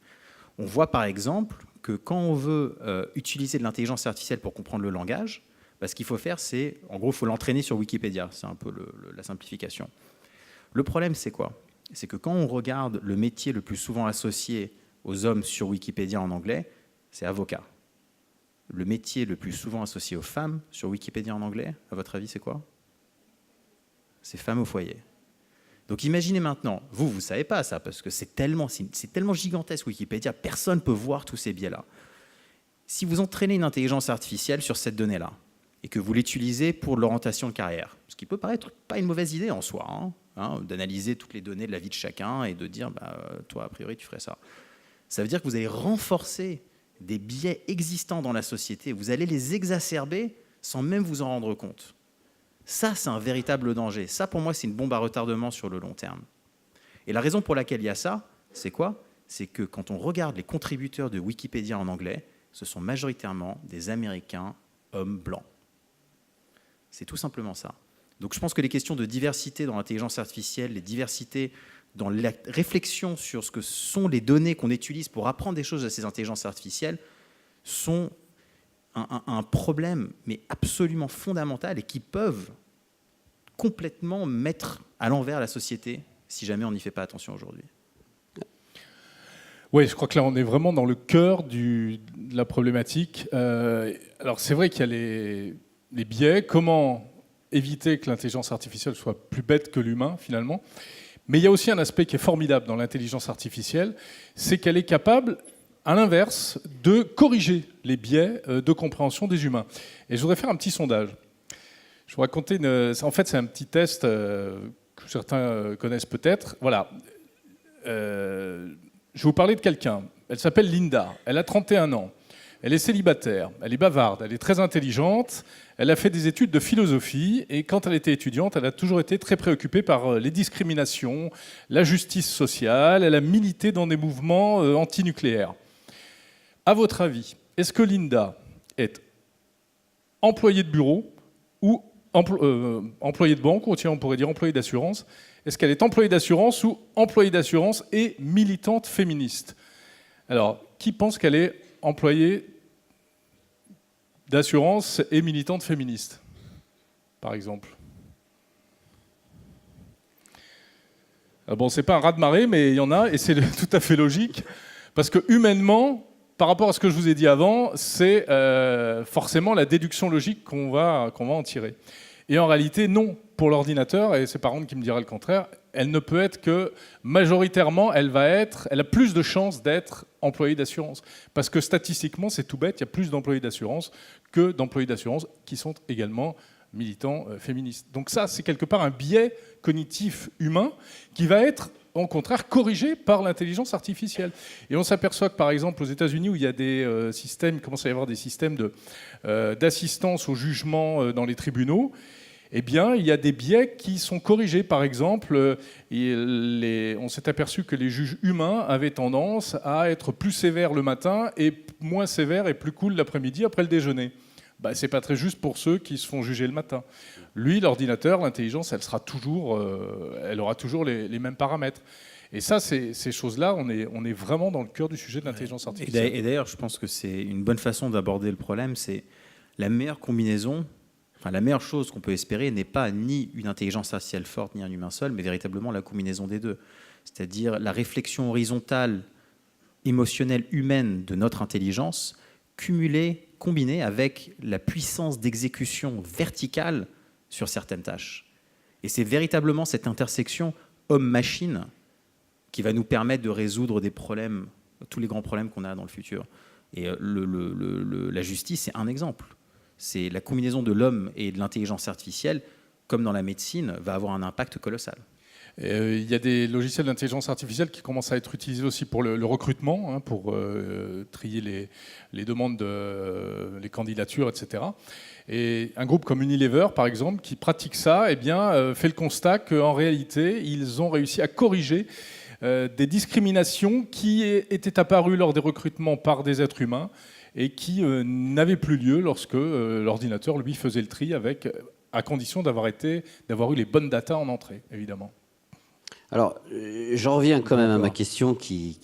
On voit par exemple que quand on veut utiliser de l'intelligence artificielle pour comprendre le langage, ce qu'il faut faire, c'est, en gros, il faut l'entraîner sur Wikipédia. C'est un peu la simplification. Le problème, c'est quoi ? C'est que quand on regarde le métier le plus souvent associé aux hommes sur Wikipédia en anglais, c'est avocat. Le métier le plus souvent associé aux femmes sur Wikipédia en anglais, à votre avis, c'est quoi ? C'est femme au foyer. Donc imaginez maintenant, vous ne savez pas ça, parce que c'est tellement gigantesque Wikipédia, personne ne peut voir tous ces biais-là. Si vous entraînez une intelligence artificielle sur cette donnée-là, et que vous l'utilisez pour l'orientation de carrière, ce qui peut paraître pas une mauvaise idée en soi, d'analyser toutes les données de la vie de chacun et de dire, toi, a priori, tu ferais ça. Ça veut dire que vous allez renforcer des biais existants dans la société, vous allez les exacerber sans même vous en rendre compte. Ça, c'est un véritable danger. Ça, pour moi, c'est une bombe à retardement sur le long terme. Et la raison pour laquelle il y a ça, c'est quoi ? C'est que quand on regarde les contributeurs de Wikipédia en anglais, ce sont majoritairement des Américains hommes blancs. C'est tout simplement ça. Donc je pense que les questions de diversité dans l'intelligence artificielle, les diversités dans la réflexion sur ce que sont les données qu'on utilise pour apprendre des choses à ces intelligences artificielles sont un problème, mais absolument fondamental, et qui peuvent complètement mettre à l'envers la société si jamais on n'y fait pas attention aujourd'hui. Oui, je crois que là, on est vraiment dans le cœur de la problématique. Alors, c'est vrai qu'il y a les biais. Comment éviter que l'intelligence artificielle soit plus bête que l'humain, finalement ? Mais il y a aussi un aspect qui est formidable dans l'intelligence artificielle, c'est qu'elle est capable, à l'inverse, de corriger les biais de compréhension des humains. Et je voudrais faire un petit sondage. Je vous raconter en fait, c'est un petit test que certains connaissent peut-être. Voilà. Je vais vous parler de quelqu'un. Elle s'appelle Linda. Elle a 31 ans. Elle est célibataire. Elle est bavarde. Elle est très intelligente. Elle a fait des études de philosophie. Et quand elle était étudiante, elle a toujours été très préoccupée par les discriminations, la justice sociale. Elle a milité dans des mouvements antinucléaires. À votre avis, est-ce que Linda est employée de bureau ou employée de banque, ou tiens, on pourrait dire employée d'assurance? Est-ce qu'elle est employée d'assurance ou employée d'assurance et militante féministe? Alors, qui pense qu'elle est employée d'assurance et militante féministe, par exemple? Bon, c'est pas un raz-de-marée, mais il y en a, et c'est tout à fait logique, parce que humainement, par rapport à ce que je vous ai dit avant, c'est forcément la déduction logique qu'on va en tirer. Et en réalité, non. Pour l'ordinateur, et c'est pas Rand qui me dira le contraire, elle ne peut être que majoritairement, elle a plus de chances d'être employée d'assurance. Parce que statistiquement, c'est tout bête, il y a plus d'employés d'assurance que d'employés d'assurance qui sont également militants féministes. Donc ça, c'est quelque part un biais cognitif humain qui va être, au contraire, corrigé par l'intelligence artificielle. Et on s'aperçoit que, par exemple, aux États-Unis, où il y a des systèmes, il commence à y avoir des systèmes d'assistance au jugement dans les tribunaux, eh bien, il y a des biais qui sont corrigés. Par exemple, on s'est aperçu que les juges humains avaient tendance à être plus sévères le matin et moins sévères et plus cool l'après-midi après le déjeuner. Ben, c'est pas très juste pour ceux qui se font juger le matin. Lui, l'ordinateur, l'intelligence, elle aura toujours les mêmes paramètres. Et ça, ces choses-là, on est vraiment dans le cœur du sujet de l'intelligence artificielle. Et d'ailleurs, je pense que c'est une bonne façon d'aborder le problème. C'est la meilleure combinaison. Enfin, la meilleure chose qu'on peut espérer n'est pas ni une intelligence artificielle forte, ni un humain seul, mais véritablement la combinaison des deux. C'est-à-dire la réflexion horizontale, émotionnelle, humaine de notre intelligence, combinée avec la puissance d'exécution verticale sur certaines tâches. Et c'est véritablement cette intersection homme-machine qui va nous permettre de résoudre des problèmes, tous les grands problèmes qu'on a dans le futur. Et la justice, c'est un exemple. C'est la combinaison de l'homme et de l'intelligence artificielle, comme dans la médecine, va avoir un impact colossal. Il y a des logiciels d'intelligence artificielle qui commencent à être utilisés aussi pour le recrutement, pour trier les demandes, les candidatures, etc. Et un groupe comme Unilever, par exemple, qui pratique ça, fait le constat qu'en réalité, ils ont réussi à corriger des discriminations qui étaient apparues lors des recrutements par des êtres humains et qui n'avaient plus lieu lorsque l'ordinateur, lui, faisait le tri à condition d'avoir eu les bonnes datas en entrée, évidemment. Alors, j'en reviens quand même à ma question qui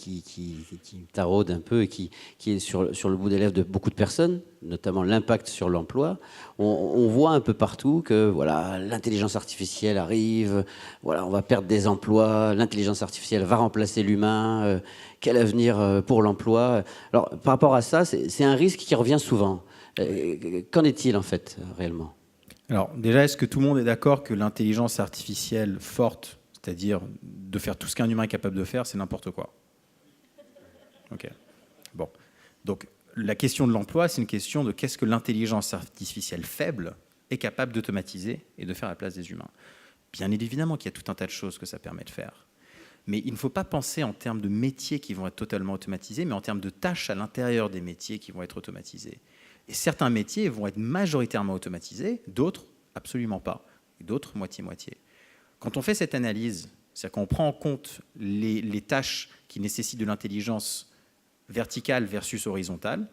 me taraude un peu et qui est sur le bout des lèvres de beaucoup de personnes, notamment l'impact sur l'emploi. On voit un peu partout que voilà, l'intelligence artificielle arrive, voilà, on va perdre des emplois, l'intelligence artificielle va remplacer l'humain, quel avenir pour l'emploi? Alors, par rapport à ça, c'est un risque qui revient souvent. Qu'en est-il en fait, réellement? Alors, déjà, est-ce que tout le monde est d'accord que l'intelligence artificielle forte, c'est-à-dire de faire tout ce qu'un humain est capable de faire, c'est n'importe quoi? Ok. Bon. Donc, la question de l'emploi, c'est une question de qu'est-ce que l'intelligence artificielle faible est capable d'automatiser et de faire à la place des humains. Bien évidemment qu'il y a tout un tas de choses que ça permet de faire. Mais il ne faut pas penser en termes de métiers qui vont être totalement automatisés, mais en termes de tâches à l'intérieur des métiers qui vont être automatisés. Et certains métiers vont être majoritairement automatisés, d'autres absolument pas, et d'autres moitié-moitié. Quand on fait cette analyse, c'est-à-dire qu'on prend en compte les tâches qui nécessitent de l'intelligence verticale versus horizontale,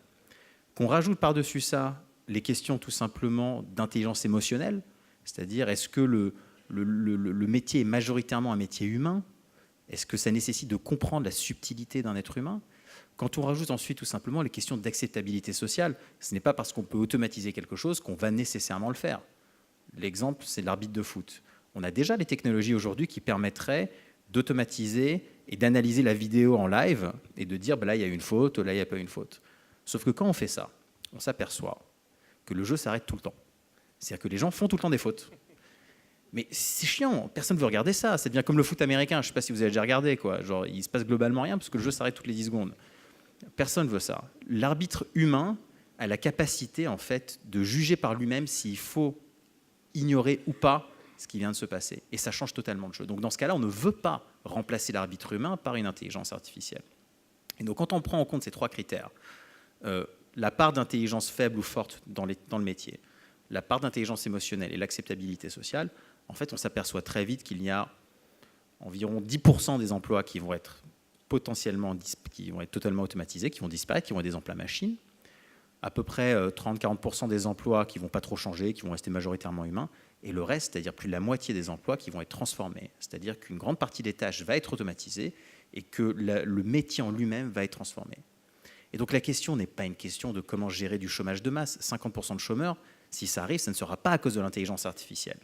qu'on rajoute par-dessus ça les questions tout simplement d'intelligence émotionnelle, c'est-à-dire est-ce que le métier est majoritairement un métier humain? Est-ce que ça nécessite de comprendre la subtilité d'un être humain? Quand on rajoute ensuite tout simplement les questions d'acceptabilité sociale, ce n'est pas parce qu'on peut automatiser quelque chose qu'on va nécessairement le faire. L'exemple, c'est l'arbitre de foot. On a déjà les technologies aujourd'hui qui permettraient d'automatiser et d'analyser la vidéo en live et de dire là il y a une faute, là il n'y a pas une faute. Sauf que quand on fait ça, on s'aperçoit que le jeu s'arrête tout le temps. C'est-à-dire que les gens font tout le temps des fautes. Mais c'est chiant, personne ne veut regarder ça. Ça devient comme le foot américain, je ne sais pas si vous avez déjà regardé, quoi. Genre, il ne se passe globalement rien parce que le jeu s'arrête toutes les 10 secondes. Personne ne veut ça. L'arbitre humain a la capacité en fait, de juger par lui-même s'il faut ignorer ou pas ce qui vient de se passer. Et ça change totalement de jeu. Donc dans ce cas-là, on ne veut pas remplacer l'arbitre humain par une intelligence artificielle. Et donc quand on prend en compte ces 3 critères, la part d'intelligence faible ou forte dans le métier, la part d'intelligence émotionnelle et l'acceptabilité sociale, en fait, on s'aperçoit très vite qu'il y a environ 10% des emplois qui vont être potentiellement, qui vont être totalement automatisés, qui vont disparaître, qui vont être des emplois machines. À peu près 30-40% des emplois qui ne vont pas trop changer, qui vont rester majoritairement humains. Et le reste, c'est-à-dire plus de la moitié des emplois qui vont être transformés. C'est-à-dire qu'une grande partie des tâches va être automatisée et que le métier en lui-même va être transformé. Et donc la question n'est pas une question de comment gérer du chômage de masse. 50% de chômeurs, si ça arrive, ça ne sera pas à cause de l'intelligence artificielle.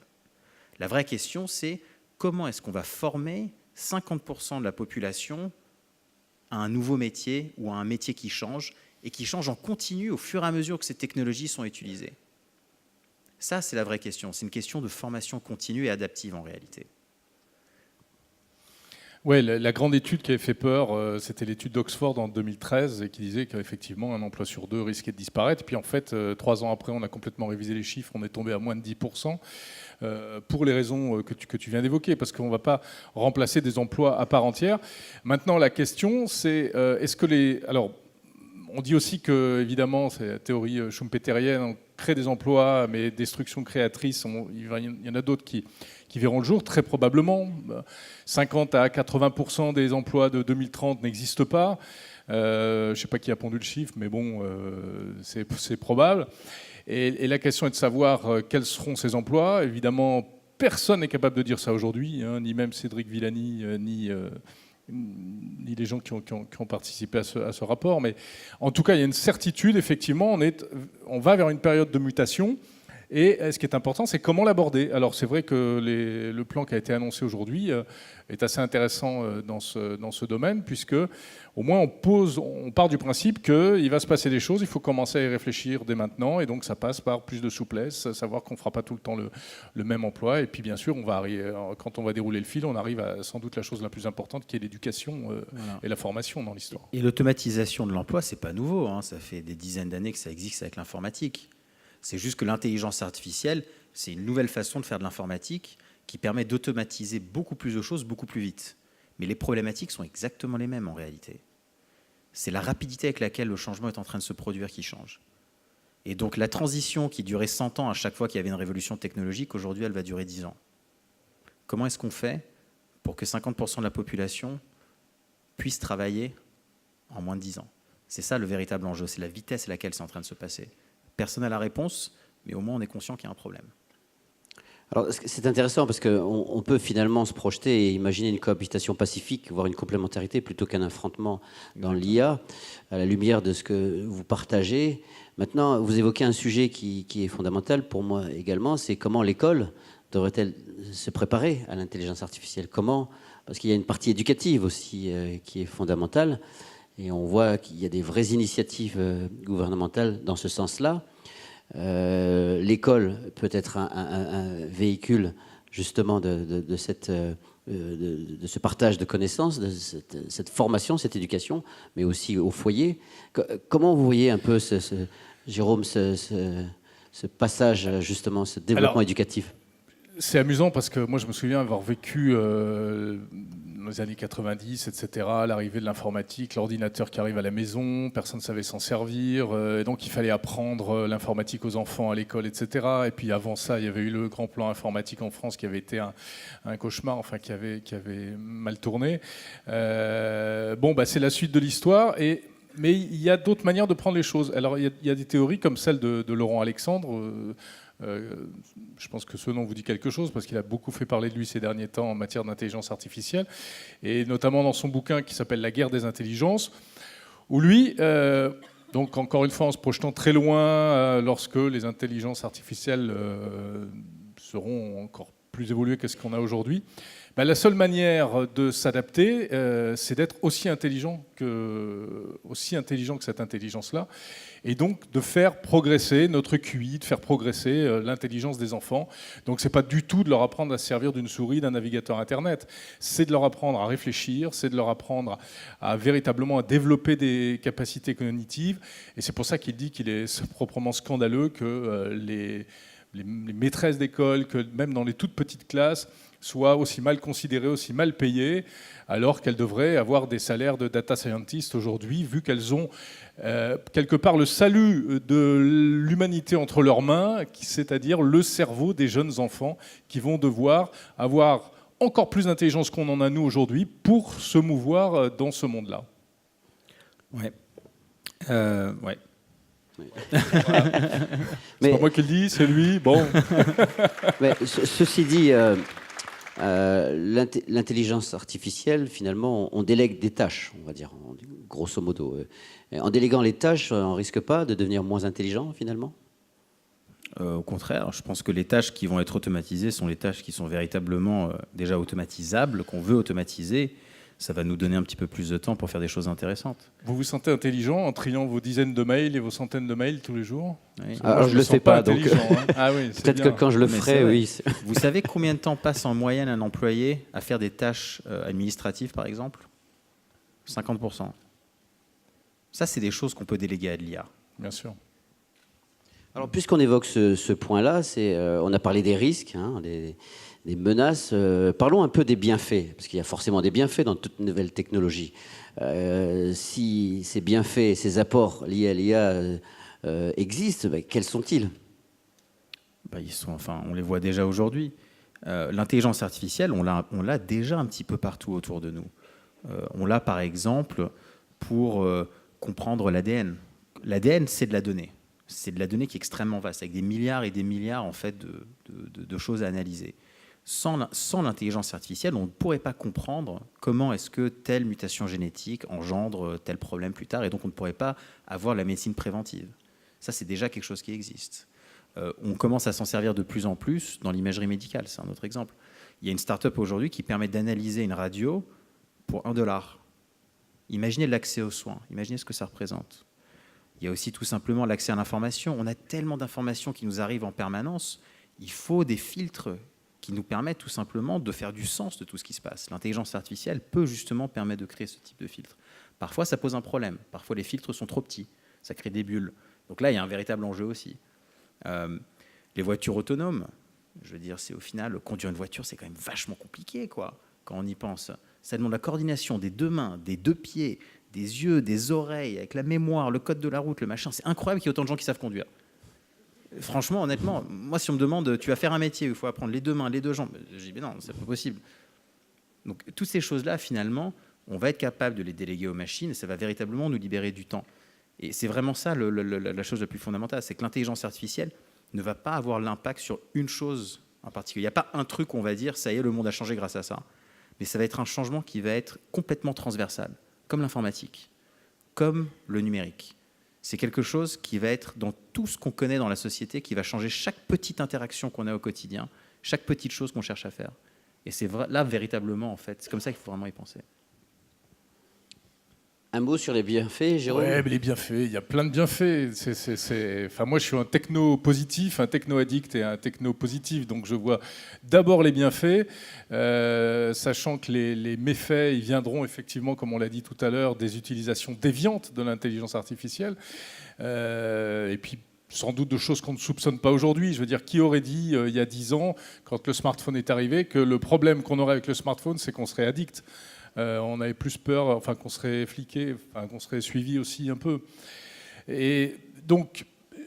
La vraie question, c'est comment est-ce qu'on va former 50% de la population à un nouveau métier ou à un métier qui change et qui change en continu au fur et à mesure que ces technologies sont utilisées. Ça, c'est la vraie question. C'est une question de formation continue et adaptive en réalité. Oui, la grande étude qui avait fait peur, c'était l'étude d'Oxford en 2013 et qui disait qu'effectivement un emploi sur 2 risquait de disparaître. Et puis en fait, 3 ans après, on a complètement révisé les chiffres, on est tombé à moins de 10%, pour les raisons que tu viens d'évoquer, parce qu'on ne va pas remplacer des emplois à part entière. Maintenant, la question, c'est est-ce que les... Alors, on dit aussi que, évidemment, c'est la théorie schumpeterienne, on crée des emplois, mais destruction créatrice, il y en a d'autres qui verront le jour, très probablement. 50 à 80% des emplois de 2030 n'existent pas. Je ne sais pas qui a pondu le chiffre, mais bon, c'est probable. Et la question est de savoir quels seront ces emplois. Évidemment, personne n'est capable de dire ça aujourd'hui, hein, ni même Cédric Villani, ni les gens qui ont participé à ce rapport. Mais en tout cas, il y a une certitude, effectivement, on va vers une période de mutation. Et ce qui est important, c'est comment l'aborder. Alors c'est vrai que le plan qui a été annoncé aujourd'hui est assez intéressant dans ce domaine, puisque au moins on part du principe qu'il va se passer des choses, il faut commencer à y réfléchir dès maintenant, et donc ça passe par plus de souplesse, savoir qu'on ne fera pas tout le temps le même emploi, et puis bien sûr, quand on va dérouler le fil, on arrive à sans doute la chose la plus importante, qui est l'éducation et la formation dans l'histoire. Et l'automatisation de l'emploi, c'est pas nouveau, hein. Ça fait des dizaines d'années que ça existe avec l'informatique. C'est juste que l'intelligence artificielle, c'est une nouvelle façon de faire de l'informatique qui permet d'automatiser beaucoup plus de choses beaucoup plus vite. Mais les problématiques sont exactement les mêmes en réalité. C'est la rapidité avec laquelle le changement est en train de se produire qui change. Et donc la transition qui durait 100 ans à chaque fois qu'il y avait une révolution technologique, aujourd'hui elle va durer 10 ans. Comment est-ce qu'on fait pour que 50% de la population puisse travailler en moins de 10 ans? C'est ça le véritable enjeu, c'est la vitesse à laquelle c'est en train de se passer. Personne n'a la réponse, mais au moins on est conscient qu'il y a un problème. Alors c'est intéressant parce qu'on peut finalement se projeter et imaginer une cohabitation pacifique, voire une complémentarité plutôt qu'un affrontement dans l'IA, à la lumière de ce que vous partagez. Maintenant, vous évoquez un sujet qui est fondamental pour moi également, c'est comment l'école devrait-elle se préparer à l'intelligence artificielle? Comment? Parce qu'il y a une partie éducative aussi qui est fondamentale. Et on voit qu'il y a des vraies initiatives gouvernementales dans ce sens-là. L'école peut être un véhicule justement de ce partage de connaissances, de cette formation, cette éducation, mais aussi au foyer. Comment vous voyez un peu, Jérôme, ce passage, justement, ce développement éducatif? C'est amusant parce que moi je me souviens avoir vécu dans les années 90, etc., l'arrivée de l'informatique, l'ordinateur qui arrive à la maison, personne ne savait s'en servir, et donc il fallait apprendre l'informatique aux enfants à l'école, etc. Et puis avant ça, il y avait eu le grand plan informatique en France qui avait été un cauchemar, enfin qui avait mal tourné. C'est la suite de l'histoire, mais il y a d'autres manières de prendre les choses. Alors il y a des théories comme celle de Laurent Alexandre. Je pense que ce nom vous dit quelque chose parce qu'il a beaucoup fait parler de lui ces derniers temps en matière d'intelligence artificielle, et notamment dans son bouquin qui s'appelle La guerre des intelligences, où lui, donc encore une fois en se projetant très loin, lorsque les intelligences artificielles seront encore plus évoluées que ce qu'on a aujourd'hui, la seule manière de s'adapter, c'est d'être aussi intelligent que cette intelligence-là, et donc de faire progresser notre QI, de faire progresser l'intelligence des enfants. Donc c'est pas du tout de leur apprendre à se servir d'une souris, d'un navigateur Internet, c'est de leur apprendre à réfléchir, c'est de leur apprendre à véritablement à développer des capacités cognitives, et c'est pour ça qu'il dit qu'il est proprement scandaleux que les maîtresses d'école, que même dans les toutes petites classes, soient aussi mal considérées, aussi mal payées, alors qu'elles devraient avoir des salaires de data scientist aujourd'hui, vu qu'elles ont quelque part le salut de l'humanité entre leurs mains, c'est-à-dire le cerveau des jeunes enfants qui vont devoir avoir encore plus d'intelligence qu'on en a nous aujourd'hui pour se mouvoir dans ce monde-là. Ouais. Ouais. C'est pas moi qui le dis, c'est lui. Bon. Mais ceci dit, l'intelligence artificielle, finalement, on délègue des tâches, on va dire, grosso modo. En déléguant les tâches, on ne risque pas de devenir moins intelligent, finalement? Au contraire, je pense que les tâches qui vont être automatisées sont les tâches qui sont véritablement déjà automatisables, qu'on veut automatiser. Ça va nous donner un petit peu plus de temps pour faire des choses intéressantes. Vous vous sentez intelligent en triant vos dizaines de mails et vos centaines de mails tous les jours? Oui. Alors, je ne le fais pas, donc Ah oui, peut-être que quand je le ferai, oui. Vous savez combien de temps passe en moyenne un employé à faire des tâches administratives, par exemple? 50%. Ça, c'est des choses qu'on peut déléguer à de l'IA. Bien sûr. Alors, puisqu'on évoque ce point-là, on a parlé des risques, hein, des menaces. Parlons un peu des bienfaits, parce qu'il y a forcément des bienfaits dans toute nouvelle technologie. Si ces bienfaits, ces apports liés à l'IA existent, quels sont-ils? On les voit déjà aujourd'hui. L'intelligence artificielle, on l'a déjà un petit peu partout autour de nous. On l'a par exemple pour comprendre l'ADN. L'ADN, c'est de la donnée. C'est de la donnée qui est extrêmement vaste, avec des milliards et des milliards en fait, de choses à analyser. Sans l'intelligence artificielle, on ne pourrait pas comprendre comment est-ce que telle mutation génétique engendre tel problème plus tard, et donc on ne pourrait pas avoir la médecine préventive. Ça, c'est déjà quelque chose qui existe. On commence à s'en servir de plus en plus dans l'imagerie médicale, c'est un autre exemple. Il y a une start-up aujourd'hui qui permet d'analyser une radio pour $1. Imaginez l'accès aux soins, imaginez ce que ça représente. Il y a aussi tout simplement l'accès à l'information. On a tellement d'informations qui nous arrivent en permanence, il faut des filtres qui nous permettent tout simplement de faire du sens de tout ce qui se passe. L'intelligence artificielle peut justement permettre de créer ce type de filtre. Parfois, ça pose un problème. Parfois, les filtres sont trop petits. Ça crée des bulles. Donc là, il y a un véritable enjeu aussi. Les voitures autonomes, je veux dire, c'est au final, conduire une voiture, c'est quand même vachement compliqué, quoi, quand on y pense. Ça demande la coordination des deux mains, des deux pieds, des yeux, des oreilles, avec la mémoire, le code de la route, le machin. C'est incroyable qu'il y ait autant de gens qui savent conduire. Franchement, honnêtement, moi, si on me demande, tu vas faire un métier où il faut apprendre les deux mains, les deux jambes, je dis, mais non, c'est pas possible. Donc, toutes ces choses-là, finalement, on va être capable de les déléguer aux machines et ça va véritablement nous libérer du temps. Et c'est vraiment ça la chose la plus fondamentale, c'est que l'intelligence artificielle ne va pas avoir l'impact sur une chose en particulier. Il n'y a pas un truc où on va dire, ça y est, le monde a changé grâce à ça. Mais ça va être un changement qui va être complètement transversal, comme l'informatique, comme le numérique. C'est quelque chose qui va être dans tout ce qu'on connaît dans la société, qui va changer chaque petite interaction qu'on a au quotidien, chaque petite chose qu'on cherche à faire. Et c'est là, véritablement, en fait, c'est comme ça qu'il faut vraiment y penser. Un mot sur les bienfaits, Jérôme? Oui, mais les bienfaits, il y a plein de bienfaits. Enfin, moi, je suis un techno-positif, un techno-addict et un techno-positif. Donc, je vois d'abord les bienfaits, sachant que les méfaits, ils viendront effectivement, comme on l'a dit tout à l'heure, des utilisations déviantes de l'intelligence artificielle. Et puis, sans doute de choses qu'on ne soupçonne pas aujourd'hui. Je veux dire, qui aurait dit, il y a 10 ans, quand le smartphone est arrivé, que le problème qu'on aurait avec le smartphone, c'est qu'on serait addict. On avait plus peur, enfin, qu'on serait fliqué, enfin, qu'on serait suivi aussi un peu. Et donc,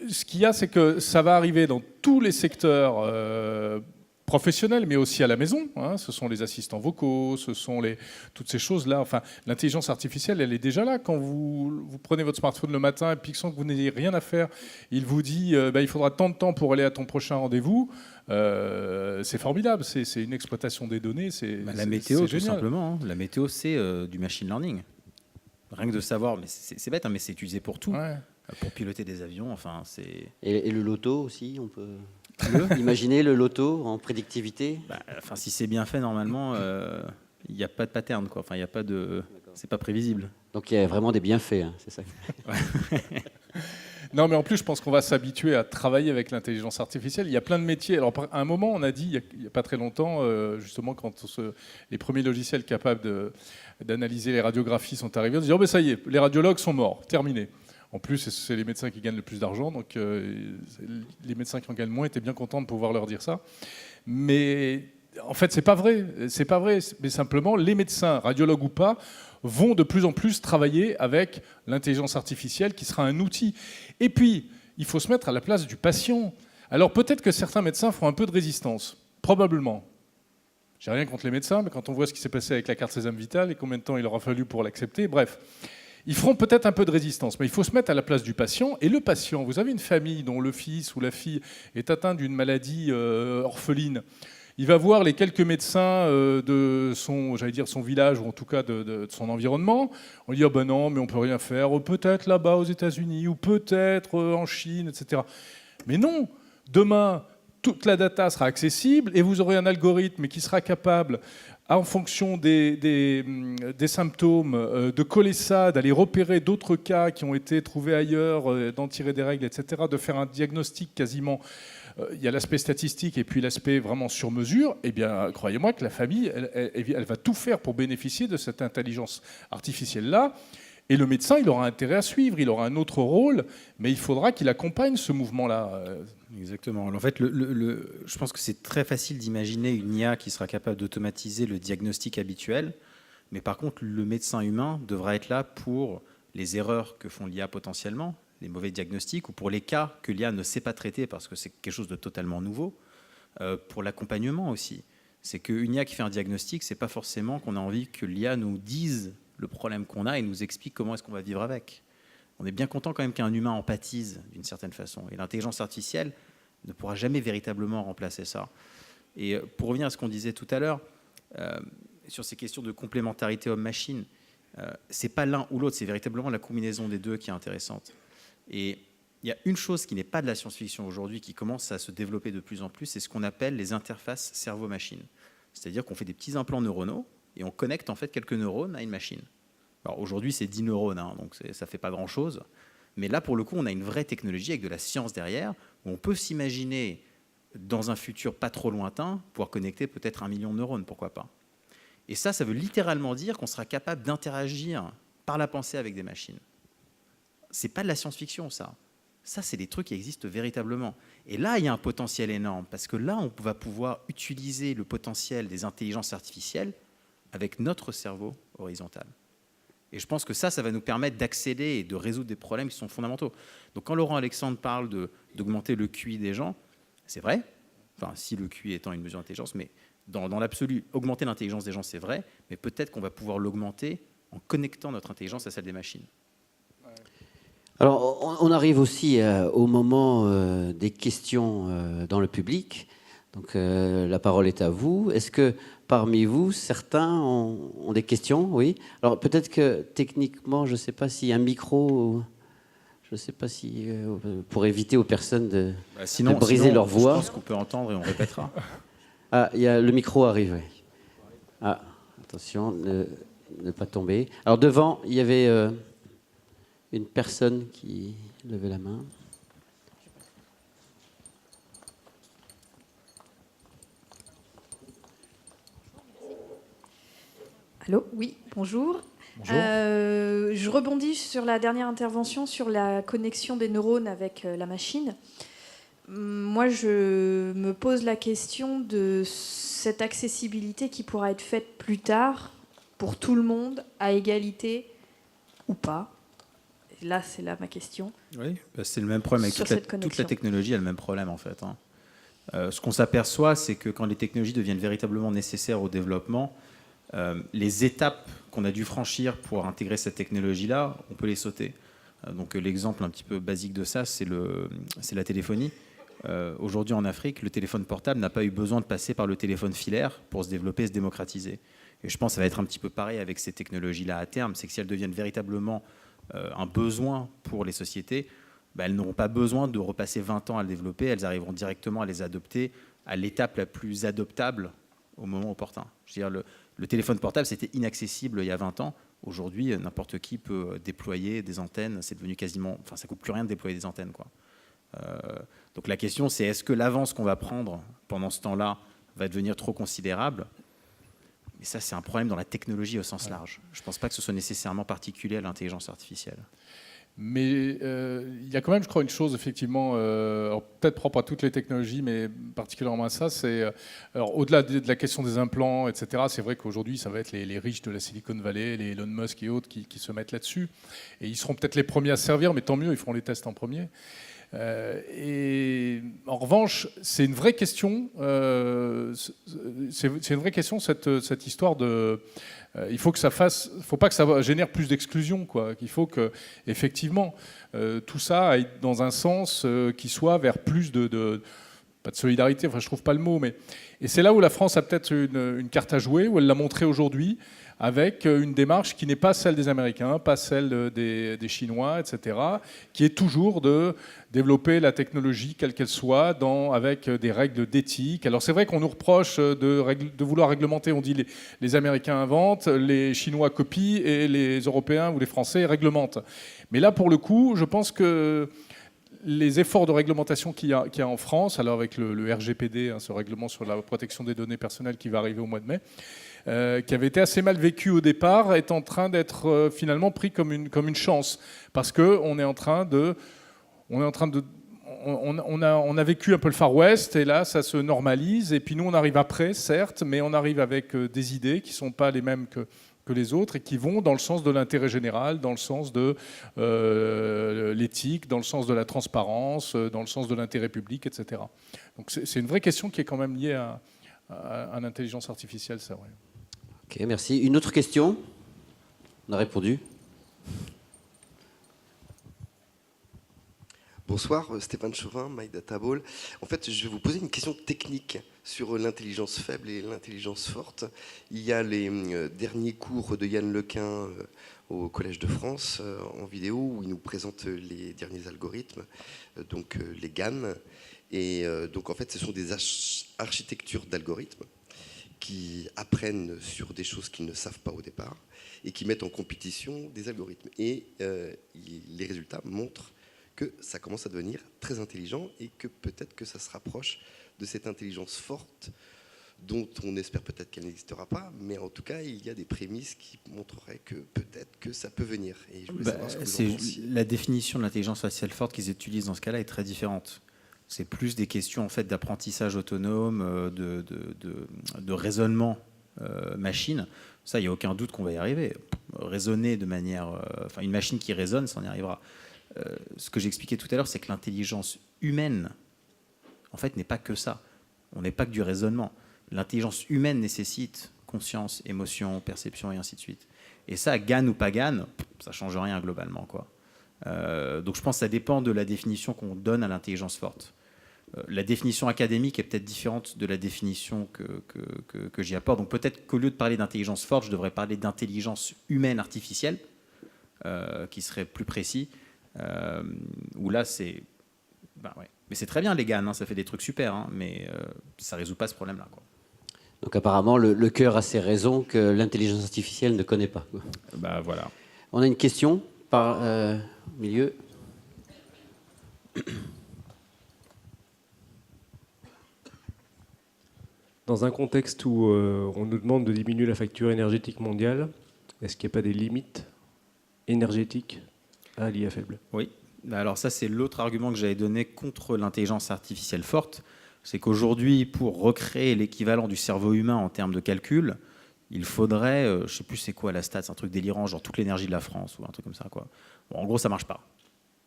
ce qu'il y a, c'est que ça va arriver dans tous les secteurs professionnels, mais aussi à la maison. Hein. Ce sont les assistants vocaux, ce sont toutes ces choses-là. Enfin, l'intelligence artificielle, elle est déjà là. Quand vous prenez votre smartphone le matin et puis sans que vous n'ayez rien à faire, il vous dit il faudra tant de temps pour aller à ton prochain rendez-vous. C'est formidable, c'est une exploitation des données. La météo, tout génial. simplement. Hein. La météo, c'est du machine learning. Rien que de savoir, mais c'est bête, hein, mais c'est utilisé pour tout. Ouais. Pour piloter des avions, enfin, c'est... Et le loto aussi, on peut... Imaginez le loto en prédictivité. Enfin, si c'est bien fait, normalement, il n'y a pas de pattern, quoi. Enfin, il y a pas de... C'est pas prévisible. Donc il y a vraiment des bienfaits, hein, c'est ça. Non, mais en plus, je pense qu'on va s'habituer à travailler avec l'intelligence artificielle. Il y a plein de métiers. Alors, à un moment, on a dit, il n'y a pas très longtemps, justement, quand les premiers logiciels capables d'analyser les radiographies sont arrivés, on se dit, oh, ben ça y est, les radiologues sont morts, terminé. En plus, c'est les médecins qui gagnent le plus d'argent, donc les médecins qui en gagnent moins étaient bien contents de pouvoir leur dire ça. Mais en fait, c'est pas vrai. C'est pas vrai. Mais simplement, les médecins, radiologues ou pas, vont de plus en plus travailler avec l'intelligence artificielle, qui sera un outil. Et puis, il faut se mettre à la place du patient. Alors peut-être que certains médecins font un peu de résistance, probablement. J'ai rien contre les médecins, mais quand on voit ce qui s'est passé avec la carte Sésame Vitale et combien de temps il aura fallu pour l'accepter, bref. Ils feront peut-être un peu de résistance, mais il faut se mettre à la place du patient. Et le patient, vous avez une famille dont le fils ou la fille est atteint d'une maladie orpheline. Il va voir les quelques médecins de son village, ou en tout cas de son environnement. On dit, ah ben non, mais on peut rien faire, peut-être là-bas aux États-Unis, ou peut-être en Chine, etc. Mais non, demain, toute la data sera accessible et vous aurez un algorithme qui sera capable, en fonction des symptômes, de coller ça, d'aller repérer d'autres cas qui ont été trouvés ailleurs, d'en tirer des règles, etc., de faire un diagnostic quasiment. Il y a l'aspect statistique et puis l'aspect vraiment sur mesure. Eh bien, croyez-moi que la famille, elle va tout faire pour bénéficier de cette intelligence artificielle-là. Et le médecin, il aura intérêt à suivre, il aura un autre rôle, mais il faudra qu'il accompagne ce mouvement-là. Exactement. En fait, je pense que c'est très facile d'imaginer une IA qui sera capable d'automatiser le diagnostic habituel, mais par contre, le médecin humain devra être là pour les erreurs que font l'IA potentiellement, les mauvais diagnostics, ou pour les cas que l'IA ne sait pas traiter parce que c'est quelque chose de totalement nouveau, pour l'accompagnement aussi. C'est qu'une IA qui fait un diagnostic, c'est pas forcément qu'on a envie que l'IA nous dise le problème qu'on a et nous explique comment est-ce qu'on va vivre avec. On est bien content quand même qu'un humain empathise d'une certaine façon. Et l'intelligence artificielle ne pourra jamais véritablement remplacer ça. Et pour revenir à ce qu'on disait tout à l'heure, sur ces questions de complémentarité homme-machine, c'est pas l'un ou l'autre, c'est véritablement la combinaison des deux qui est intéressante. Et il y a une chose qui n'est pas de la science-fiction aujourd'hui, qui commence à se développer de plus en plus, c'est ce qu'on appelle les interfaces cerveau-machine. C'est-à-dire qu'on fait des petits implants neuronaux et on connecte en fait quelques neurones à une machine. Alors aujourd'hui, c'est 10 neurones, hein, donc ça ne fait pas grand-chose. Mais là, pour le coup, on a une vraie technologie avec de la science derrière, où on peut s'imaginer, dans un futur pas trop lointain, pouvoir connecter peut-être 1 million de neurones, pourquoi pas. Et ça veut littéralement dire qu'on sera capable d'interagir par la pensée avec des machines. C'est pas de la science-fiction, ça. Ça, c'est des trucs qui existent véritablement. Et là, il y a un potentiel énorme, parce que là, on va pouvoir utiliser le potentiel des intelligences artificielles avec notre cerveau horizontal. Et je pense que ça va nous permettre d'accéder et de résoudre des problèmes qui sont fondamentaux. Donc quand Laurent Alexandre parle d'augmenter le QI des gens, c'est vrai, enfin si le QI étant une mesure d'intelligence, mais dans l'absolu, augmenter l'intelligence des gens, c'est vrai, mais peut-être qu'on va pouvoir l'augmenter en connectant notre intelligence à celle des machines. Alors, on arrive aussi au moment des questions dans le public. Donc, la parole est à vous. Est-ce que parmi vous, certains ont des questions? Oui. Alors, peut-être que techniquement, je ne sais pas s'il y a un micro, je ne sais pas si pour éviter aux personnes de briser leur voix. Je pense qu'on peut entendre et on répétera. Ah, le micro arrive. Oui. Ah, attention, ne pas tomber. Alors, devant, il y avait une personne qui levait la main. Allô, oui, bonjour. Bonjour. Je rebondis sur la dernière intervention sur la connexion des neurones avec la machine. Moi, je me pose la question de cette accessibilité qui pourra être faite plus tard pour tout le monde, à égalité ou pas. Et là, c'est là ma question. Oui, c'est le même problème avec toute la technologie, a le même problème en fait. Ce qu'on s'aperçoit, c'est que quand les technologies deviennent véritablement nécessaires au développement, les étapes qu'on a dû franchir pour intégrer cette technologie-là, on peut les sauter. Donc l'exemple un petit peu basique de ça, c'est la téléphonie. Aujourd'hui en Afrique, le téléphone portable n'a pas eu besoin de passer par le téléphone filaire pour se développer et se démocratiser. Et je pense que ça va être un petit peu pareil avec ces technologies-là à terme, c'est que si elles deviennent véritablement un besoin pour les sociétés, elles n'auront pas besoin de repasser 20 ans à le développer, elles arriveront directement à les adopter à l'étape la plus adoptable au moment opportun. Je veux dire, le téléphone portable, c'était inaccessible il y a 20 ans. Aujourd'hui, n'importe qui peut déployer des antennes. C'est devenu quasiment... Enfin, ça ne coûte plus rien de déployer des antennes, quoi. Donc la question, c'est est-ce que l'avance qu'on va prendre pendant ce temps-là va devenir trop considérable? Et ça, c'est un problème dans la technologie au sens large. Je ne pense pas que ce soit nécessairement particulier à l'intelligence artificielle. Mais il y a quand même, je crois, une chose, effectivement, peut-être propre à toutes les technologies, mais particulièrement à ça, c'est, alors au-delà de la question des implants, etc., c'est vrai qu'aujourd'hui, ça va être les riches de la Silicon Valley, les Elon Musk et autres qui se mettent là-dessus. Et ils seront peut-être les premiers à se servir, mais tant mieux, ils feront les tests en premier. Et en revanche, c'est une vraie question. C'est une vraie question cette histoire de. Il faut que ça fasse. Faut pas que ça génère plus d'exclusion, quoi. Il faut que effectivement tout ça aille dans un sens qui soit vers plus pas de solidarité. Enfin, je trouve pas le mot, mais et c'est là où la France a peut-être une carte à jouer, où elle l'a montré aujourd'hui, avec une démarche qui n'est pas celle des Américains, pas celle des Chinois, etc., qui est toujours de développer la technologie, quelle qu'elle soit, avec des règles d'éthique. Alors c'est vrai qu'on nous reproche de vouloir réglementer, on dit les Américains inventent, les Chinois copient, et les Européens ou les Français réglementent. Mais là, pour le coup, je pense que les efforts de réglementation qu'il y a en France, alors avec le RGPD, ce règlement sur la protection des données personnelles qui va arriver au mois de mai, qui avait été assez mal vécu au départ, est en train d'être finalement pris comme une chance, parce que on a vécu un peu le Far West, et là ça se normalise, et puis nous on arrive après, certes, mais on arrive avec des idées qui sont pas les mêmes que les autres, et qui vont dans le sens de l'intérêt général, dans le sens de l'éthique, dans le sens de la transparence, dans le sens de l'intérêt public, etc. Donc c'est une vraie question qui est quand même liée à l'intelligence artificielle, c'est vrai. Ok, merci. Une autre question? On a répondu. Bonsoir, Stéphane Chauvin, MyDataBall. En fait, je vais vous poser une question technique sur l'intelligence faible et l'intelligence forte. Il y a les derniers cours de Yann Lequin au Collège de France en vidéo où il nous présente les derniers algorithmes, donc les GAN. Et donc en fait, ce sont des architectures d'algorithmes qui apprennent sur des choses qu'ils ne savent pas au départ et qui mettent en compétition des algorithmes. Et les résultats montrent que ça commence à devenir très intelligent et que peut-être que ça se rapproche de cette intelligence forte dont on espère peut-être qu'elle n'existera pas, mais en tout cas, il y a des prémices qui montreraient que peut-être que ça peut venir. Et je voulais savoir ce que vous en pensiez. La définition de l'intelligence artificielle forte qu'ils utilisent dans ce cas-là est très différente. C'est plus des questions en fait d'apprentissage autonome, de raisonnement machine. Ça, il n'y a aucun doute qu'on va y arriver. Raisonner de manière... une machine qui raisonne, ça en y arrivera. Ce que j'expliquais tout à l'heure, c'est que l'intelligence humaine, en fait, n'est pas que ça. On n'est pas que du raisonnement. L'intelligence humaine nécessite conscience, émotion, perception et ainsi de suite. Et ça, GAN ou pas GAN, ça ne change rien globalement, quoi. Donc je pense que ça dépend de la définition qu'on donne à l'intelligence forte. La définition académique est peut-être différente de la définition que j'y apporte. Donc peut-être qu'au lieu de parler d'intelligence forte, je devrais parler d'intelligence humaine artificielle, qui serait plus précis. Où là, c'est... ouais. Mais c'est très bien, les GAN, hein, ça fait des trucs super, hein, mais ça ne résout pas ce problème-là, quoi. Donc apparemment, le cœur a ses raisons que l'intelligence artificielle ne connaît pas, quoi. Voilà. On a une question par milieu. Dans un contexte où on nous demande de diminuer la facture énergétique mondiale, est-ce qu'il n'y a pas des limites énergétiques à l'IA faible? Oui. Alors ça, c'est l'autre argument que j'avais donné contre l'intelligence artificielle forte. C'est qu'aujourd'hui, pour recréer l'équivalent du cerveau humain en termes de calcul, il faudrait, je ne sais plus c'est quoi la stat, c'est un truc délirant, genre toute l'énergie de la France ou un truc comme ça, quoi. Bon, en gros, ça ne marche pas,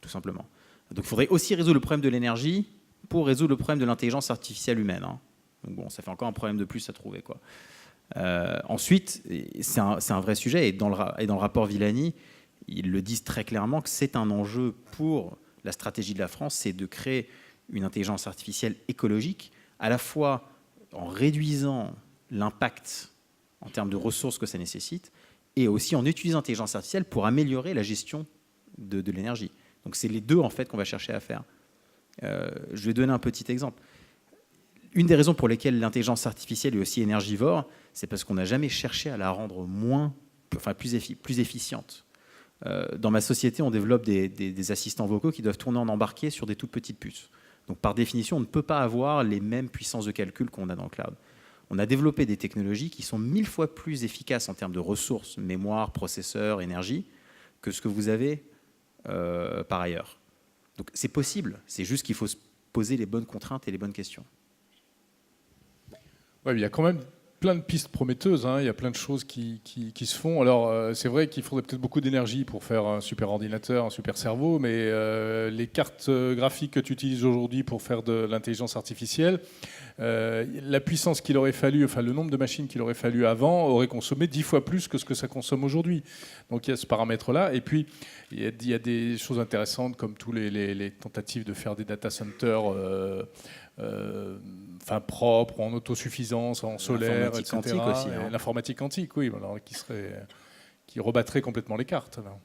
tout simplement. Donc il faudrait aussi résoudre le problème de l'énergie pour résoudre le problème de l'intelligence artificielle humaine, hein. Donc bon, ça fait encore un problème de plus à trouver, quoi. Ensuite, c'est un vrai sujet, et dans le rapport Villani, ils le disent très clairement que c'est un enjeu pour la stratégie de la France, c'est de créer une intelligence artificielle écologique, à la fois en réduisant l'impact en termes de ressources que ça nécessite, et aussi en utilisant l'intelligence artificielle pour améliorer la gestion de l'énergie. Donc c'est les deux en fait qu'on va chercher à faire. Je vais donner un petit exemple. Une des raisons pour lesquelles l'intelligence artificielle est aussi énergivore, c'est parce qu'on n'a jamais cherché à la rendre plus efficiente. Dans ma société, on développe des assistants vocaux qui doivent tourner en embarqué sur des toutes petites puces. Donc par définition, on ne peut pas avoir les mêmes puissances de calcul qu'on a dans le cloud. On a développé des technologies qui sont 1000 fois plus efficaces en termes de ressources, mémoire, processeur, énergie, que ce que vous avez par ailleurs. Donc c'est possible, c'est juste qu'il faut se poser les bonnes contraintes et les bonnes questions. Ouais, il y a quand même plein de pistes prometteuses, hein. Il y a plein de choses qui se font. Alors c'est vrai qu'il faudrait peut-être beaucoup d'énergie pour faire un super ordinateur, un super cerveau, mais les cartes graphiques que tu utilises aujourd'hui pour faire de l'intelligence artificielle, la puissance qu'il aurait fallu, enfin le nombre de machines qu'il aurait fallu avant aurait consommé 10 fois plus que ce que ça consomme aujourd'hui. Donc il y a ce paramètre-là. Et puis il y a des choses intéressantes comme tous les tentatives de faire des data centers propres, en autosuffisance, en solaire, etc. Quantique aussi, hein. L'informatique quantique, oui, alors, qui rebattrait complètement les cartes. Là.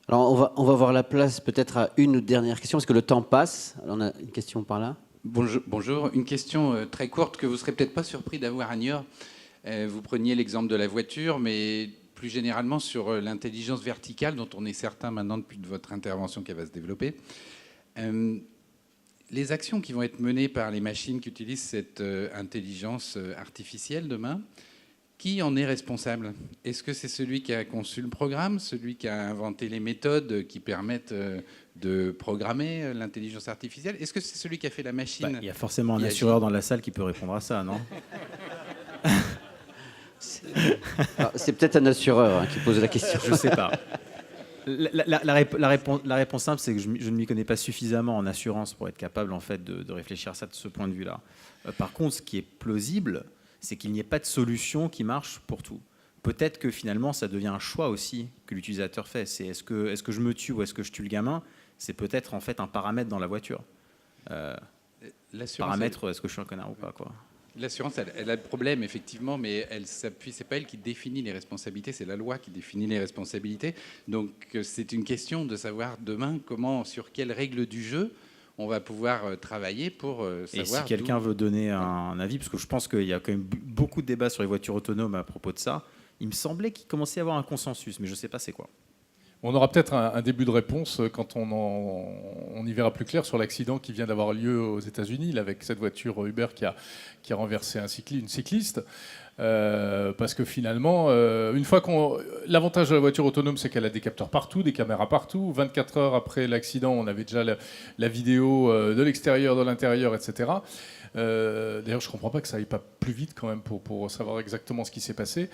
Alors on va voir la place peut-être à une dernière question, parce que le temps passe. Alors, on a une question par là. Bonjour. Une question très courte que vous ne serez peut-être pas surpris d'avoir à Niort. Vous preniez l'exemple de la voiture, mais plus généralement sur l'intelligence verticale, dont on est certain maintenant depuis votre intervention qu'elle va se développer. Les actions qui vont être menées par les machines qui utilisent cette intelligence artificielle demain, qui en est responsable? Est-ce que c'est celui qui a conçu le programme, celui qui a inventé les méthodes qui permettent de programmer l'intelligence artificielle? Est-ce que c'est celui qui a fait la machine? Il y a forcément un assureur dans la salle qui peut répondre à ça, non? C'est peut-être un assureur qui pose la question. Je ne sais pas. La réponse simple, c'est que je ne m'y connais pas suffisamment en assurance pour être capable en fait, de réfléchir à ça de ce point de vue-là. Par contre, ce qui est plausible, c'est qu'il n'y ait pas de solution qui marche pour tout. Peut-être que finalement, ça devient un choix aussi que l'utilisateur fait. C'est est-ce que je me tue ou est-ce que je tue le gamin? C'est peut-être en fait un paramètre dans la voiture. Paramètre, est-ce que je suis un connard ou pas, quoi. L'assurance, elle a le problème, effectivement, mais elle s'appuie. C'est pas elle qui définit les responsabilités, c'est la loi qui définit les responsabilités. Donc, c'est une question de savoir demain sur quelles règles du jeu on va pouvoir travailler pour savoir. Et si quelqu'un veut donner un avis, parce que je pense qu'il y a quand même beaucoup de débats sur les voitures autonomes à propos de ça, il me semblait qu'il commençait à y avoir un consensus, mais je ne sais pas c'est quoi. On aura peut-être un début de réponse quand on y verra plus clair sur l'accident qui vient d'avoir lieu aux États-Unis avec cette voiture Uber qui a renversé une cycliste. Parce que finalement, une fois l'avantage de la voiture autonome, c'est qu'elle a des capteurs partout, des caméras partout. 24 heures après l'accident, on avait déjà la vidéo de l'extérieur, de l'intérieur, etc. D'ailleurs, je ne comprends pas que ça aille pas plus vite quand même pour savoir exactement ce qui s'est passé.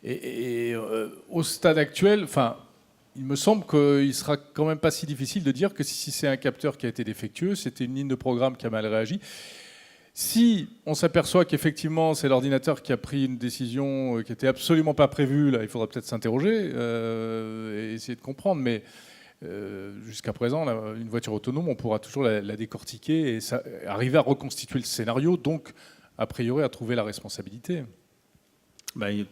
Et au stade actuel, il me semble qu'il ne sera quand même pas si difficile de dire que si c'est un capteur qui a été défectueux, c'était une ligne de programme qui a mal réagi. Si on s'aperçoit qu'effectivement c'est l'ordinateur qui a pris une décision qui n'était absolument pas prévue, là, il faudra peut-être s'interroger et essayer de comprendre. Mais jusqu'à présent, une voiture autonome, on pourra toujours la décortiquer et arriver à reconstituer le scénario, donc a priori à trouver la responsabilité.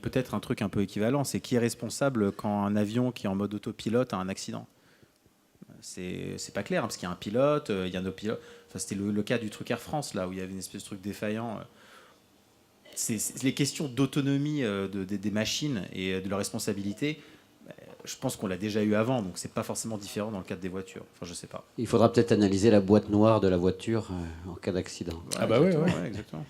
Peut-être un truc un peu équivalent, c'est qui est responsable quand un avion qui est en mode autopilote a un accident? C'est pas clair, parce qu'il y a un pilote, il y a un autre pilote. C'était le cas du truc Air France, là, où il y avait une espèce de truc défaillant. C'est les questions d'autonomie des machines et de leur responsabilité. Je pense qu'on l'a déjà eu avant, donc c'est pas forcément différent dans le cadre des voitures. Je sais pas. Il faudra peut-être analyser la boîte noire de la voiture en cas d'accident. Exactement.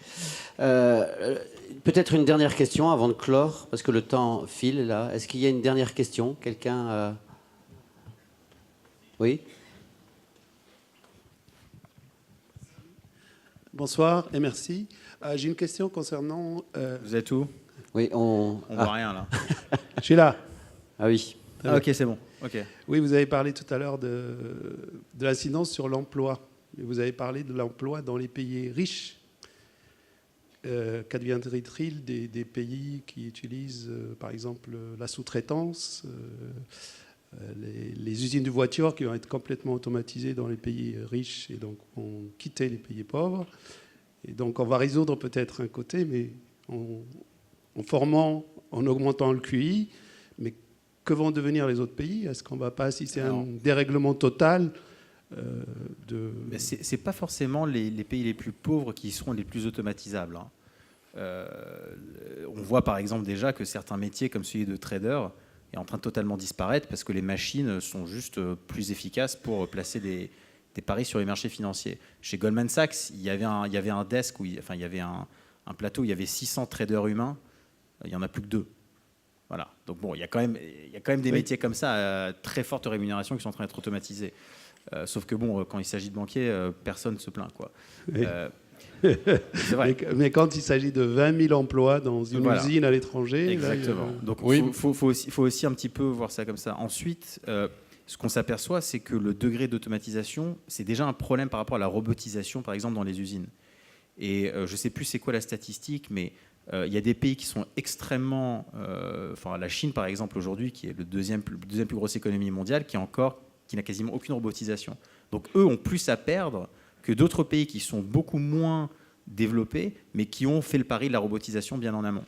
Peut-être une dernière question avant de clore, parce que le temps file là. Est-ce qu'il y a une dernière question? Quelqu'un Oui. Bonsoir et merci. J'ai une question concernant... Vous êtes où? Oui, on voit rien là. Je suis là. Ah oui. Ok, c'est bon. Okay. Oui, vous avez parlé tout à l'heure de l'incidence sur l'emploi. Vous avez parlé de l'emploi dans les pays riches. Qu'adviendrait-il des pays qui utilisent, par exemple, la sous-traitance, les usines de voitures qui vont être complètement automatisées dans les pays riches et donc vont quitter les pays pauvres. Et donc on va résoudre peut-être un côté, mais en augmentant le QI, mais que vont devenir les autres pays? Est-ce qu'on ne va pas assister à un dérèglement total C'est pas forcément les pays les plus pauvres qui seront les plus automatisables. On voit par exemple déjà que certains métiers comme celui de trader est en train de totalement disparaître parce que les machines sont juste plus efficaces pour placer des paris sur les marchés financiers. Chez Goldman Sachs, il y avait un desk, il y avait un plateau où il y avait 600 traders humains, il n'y en a plus que 2. Voilà. Donc bon, il y a quand même des métiers comme ça, à très forte rémunération, qui sont en train d'être automatisés. Sauf que bon, quand il s'agit de banquier, personne ne se plaint, quoi. Oui. C'est vrai. Mais quand il s'agit de 20 000 emplois dans une usine à l'étranger... Exactement. Là, donc il faut aussi un petit peu voir ça comme ça. Ensuite, ce qu'on s'aperçoit, c'est que le degré d'automatisation, c'est déjà un problème par rapport à la robotisation, par exemple, dans les usines. Et je ne sais plus c'est quoi la statistique, mais il y a des pays qui sont extrêmement... la Chine, par exemple, aujourd'hui, qui est le deuxième plus grosse économie mondiale, qui n'a quasiment aucune robotisation. Donc eux ont plus à perdre que d'autres pays qui sont beaucoup moins développés, mais qui ont fait le pari de la robotisation bien en amont.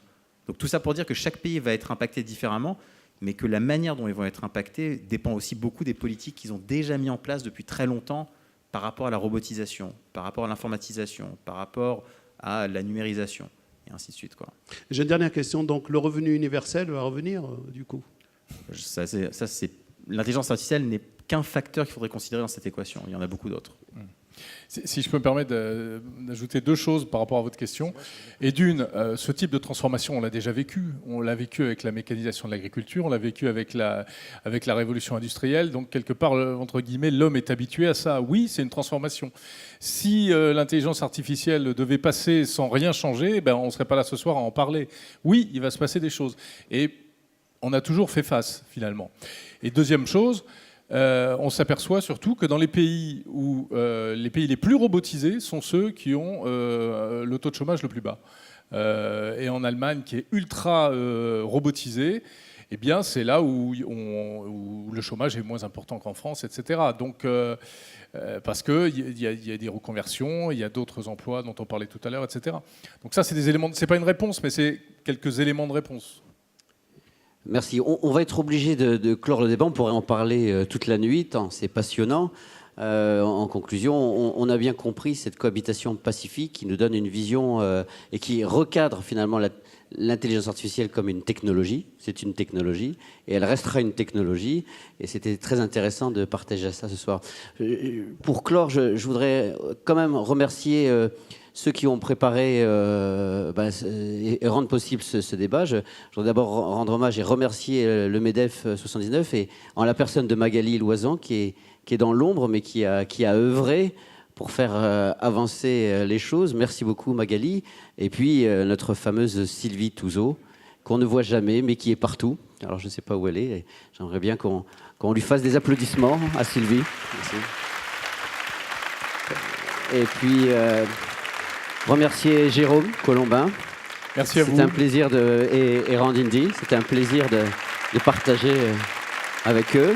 Donc tout ça pour dire que chaque pays va être impacté différemment, mais que la manière dont ils vont être impactés dépend aussi beaucoup des politiques qu'ils ont déjà mis en place depuis très longtemps par rapport à la robotisation, par rapport à l'informatisation, par rapport à la numérisation, et ainsi de suite, quoi. J'ai une dernière question. Donc le revenu universel va revenir, du coup? L'intelligence artificielle n'est qu'un facteur qu'il faudrait considérer dans cette équation. Il y en a beaucoup d'autres. Si je peux me permettre d'ajouter deux choses par rapport à votre question. Et d'une, ce type de transformation, on l'a déjà vécu. On l'a vécu avec la mécanisation de l'agriculture, on l'a vécu avec la révolution industrielle. Donc, quelque part, entre guillemets, l'homme est habitué à ça. Oui, c'est une transformation. Si l'intelligence artificielle devait passer sans rien changer, on ne serait pas là ce soir à en parler. Oui, il va se passer des choses. Et on a toujours fait face, finalement. Et deuxième chose, on s'aperçoit surtout que dans les pays où les pays les plus robotisés sont ceux qui ont le taux de chômage le plus bas. Et en Allemagne, qui est ultra robotisée, eh bien, c'est là où le chômage est moins important qu'en France, etc. Donc, parce qu'il y a des reconversions, il y a d'autres emplois dont on parlait tout à l'heure, etc. Donc ça, c'est des éléments. C'est pas une réponse, mais c'est quelques éléments de réponse. Merci. On va être obligé de clore le débat. On pourrait en parler toute la nuit, tant c'est passionnant. En conclusion, on a bien compris cette cohabitation pacifique qui nous donne une vision et qui recadre finalement l'intelligence artificielle comme une technologie. C'est une technologie et elle restera une technologie. Et c'était très intéressant de partager ça ce soir. Pour clore, je voudrais quand même remercier ceux qui ont préparé et rendre possible ce débat. Je voudrais d'abord rendre hommage et remercier le MEDEF 79 et en la personne de Magali Loisan qui est dans l'ombre mais qui a œuvré pour faire avancer les choses. Merci beaucoup Magali. Et puis notre fameuse Sylvie Touzeau qu'on ne voit jamais mais qui est partout. Alors je ne sais pas où elle est. Et j'aimerais bien qu'on lui fasse des applaudissements à Sylvie. Merci. Et puis... remercier Jérôme Colombin. Merci à vous. C'était un plaisir et Randindi. C'était un plaisir de partager avec eux.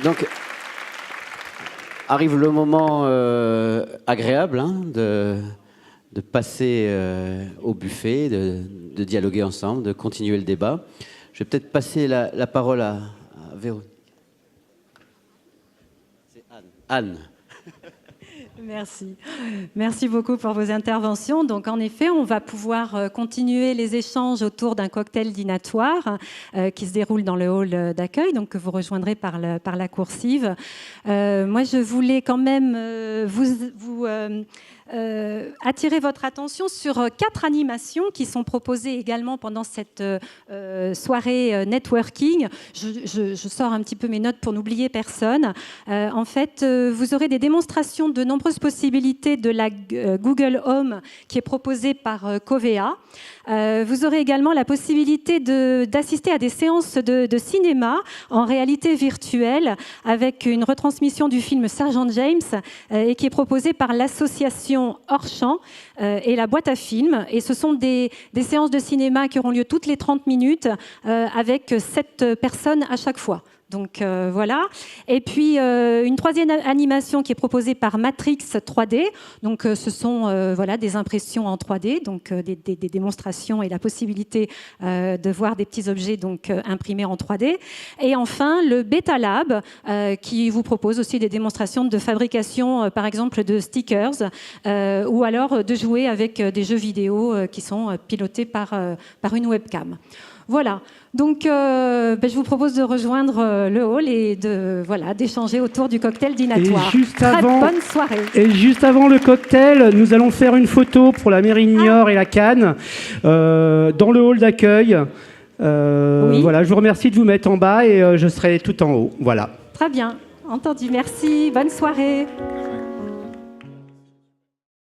Donc, arrive le moment agréable de passer au buffet, de dialoguer ensemble, de continuer le débat. Je vais peut-être passer la parole à Véronique. C'est Anne. Merci. Merci beaucoup pour vos interventions. Donc, en effet, on va pouvoir continuer les échanges autour d'un cocktail dînatoire qui se déroule dans le hall d'accueil, donc que vous rejoindrez par la coursive. Moi, je voulais quand même vous attirer votre attention sur 4 animations qui sont proposées également pendant cette soirée networking. Je sors un petit peu mes notes pour n'oublier personne. En fait, vous aurez des démonstrations de nombreuses possibilités de la Google Home qui est proposée par Covea. Vous aurez également la possibilité d'assister à des séances de cinéma en réalité virtuelle avec une retransmission du film Sergent James et qui est proposée par l'association Hors-Champ et la boîte à films. Et ce sont des séances de cinéma qui auront lieu toutes les 30 minutes avec 7 personnes à chaque fois. Donc voilà. Et puis une troisième animation qui est proposée par Matrix 3D. Donc ce sont des impressions en 3D, donc des démonstrations et la possibilité de voir des petits objets donc imprimés en 3D. Et enfin le Beta Lab qui vous propose aussi des démonstrations de fabrication, par exemple de stickers, ou alors de jouer avec des jeux vidéo qui sont pilotés par une webcam. Voilà. Donc, je vous propose de rejoindre le hall et d'échanger autour du cocktail dînatoire. Très bonne soirée. Et juste avant le cocktail, nous allons faire une photo pour la mairie de Niort et la Cannes dans le hall d'accueil. Oui. Voilà, je vous remercie de vous mettre en bas et je serai tout en haut. Voilà. Très bien. Entendu. Merci. Bonne soirée.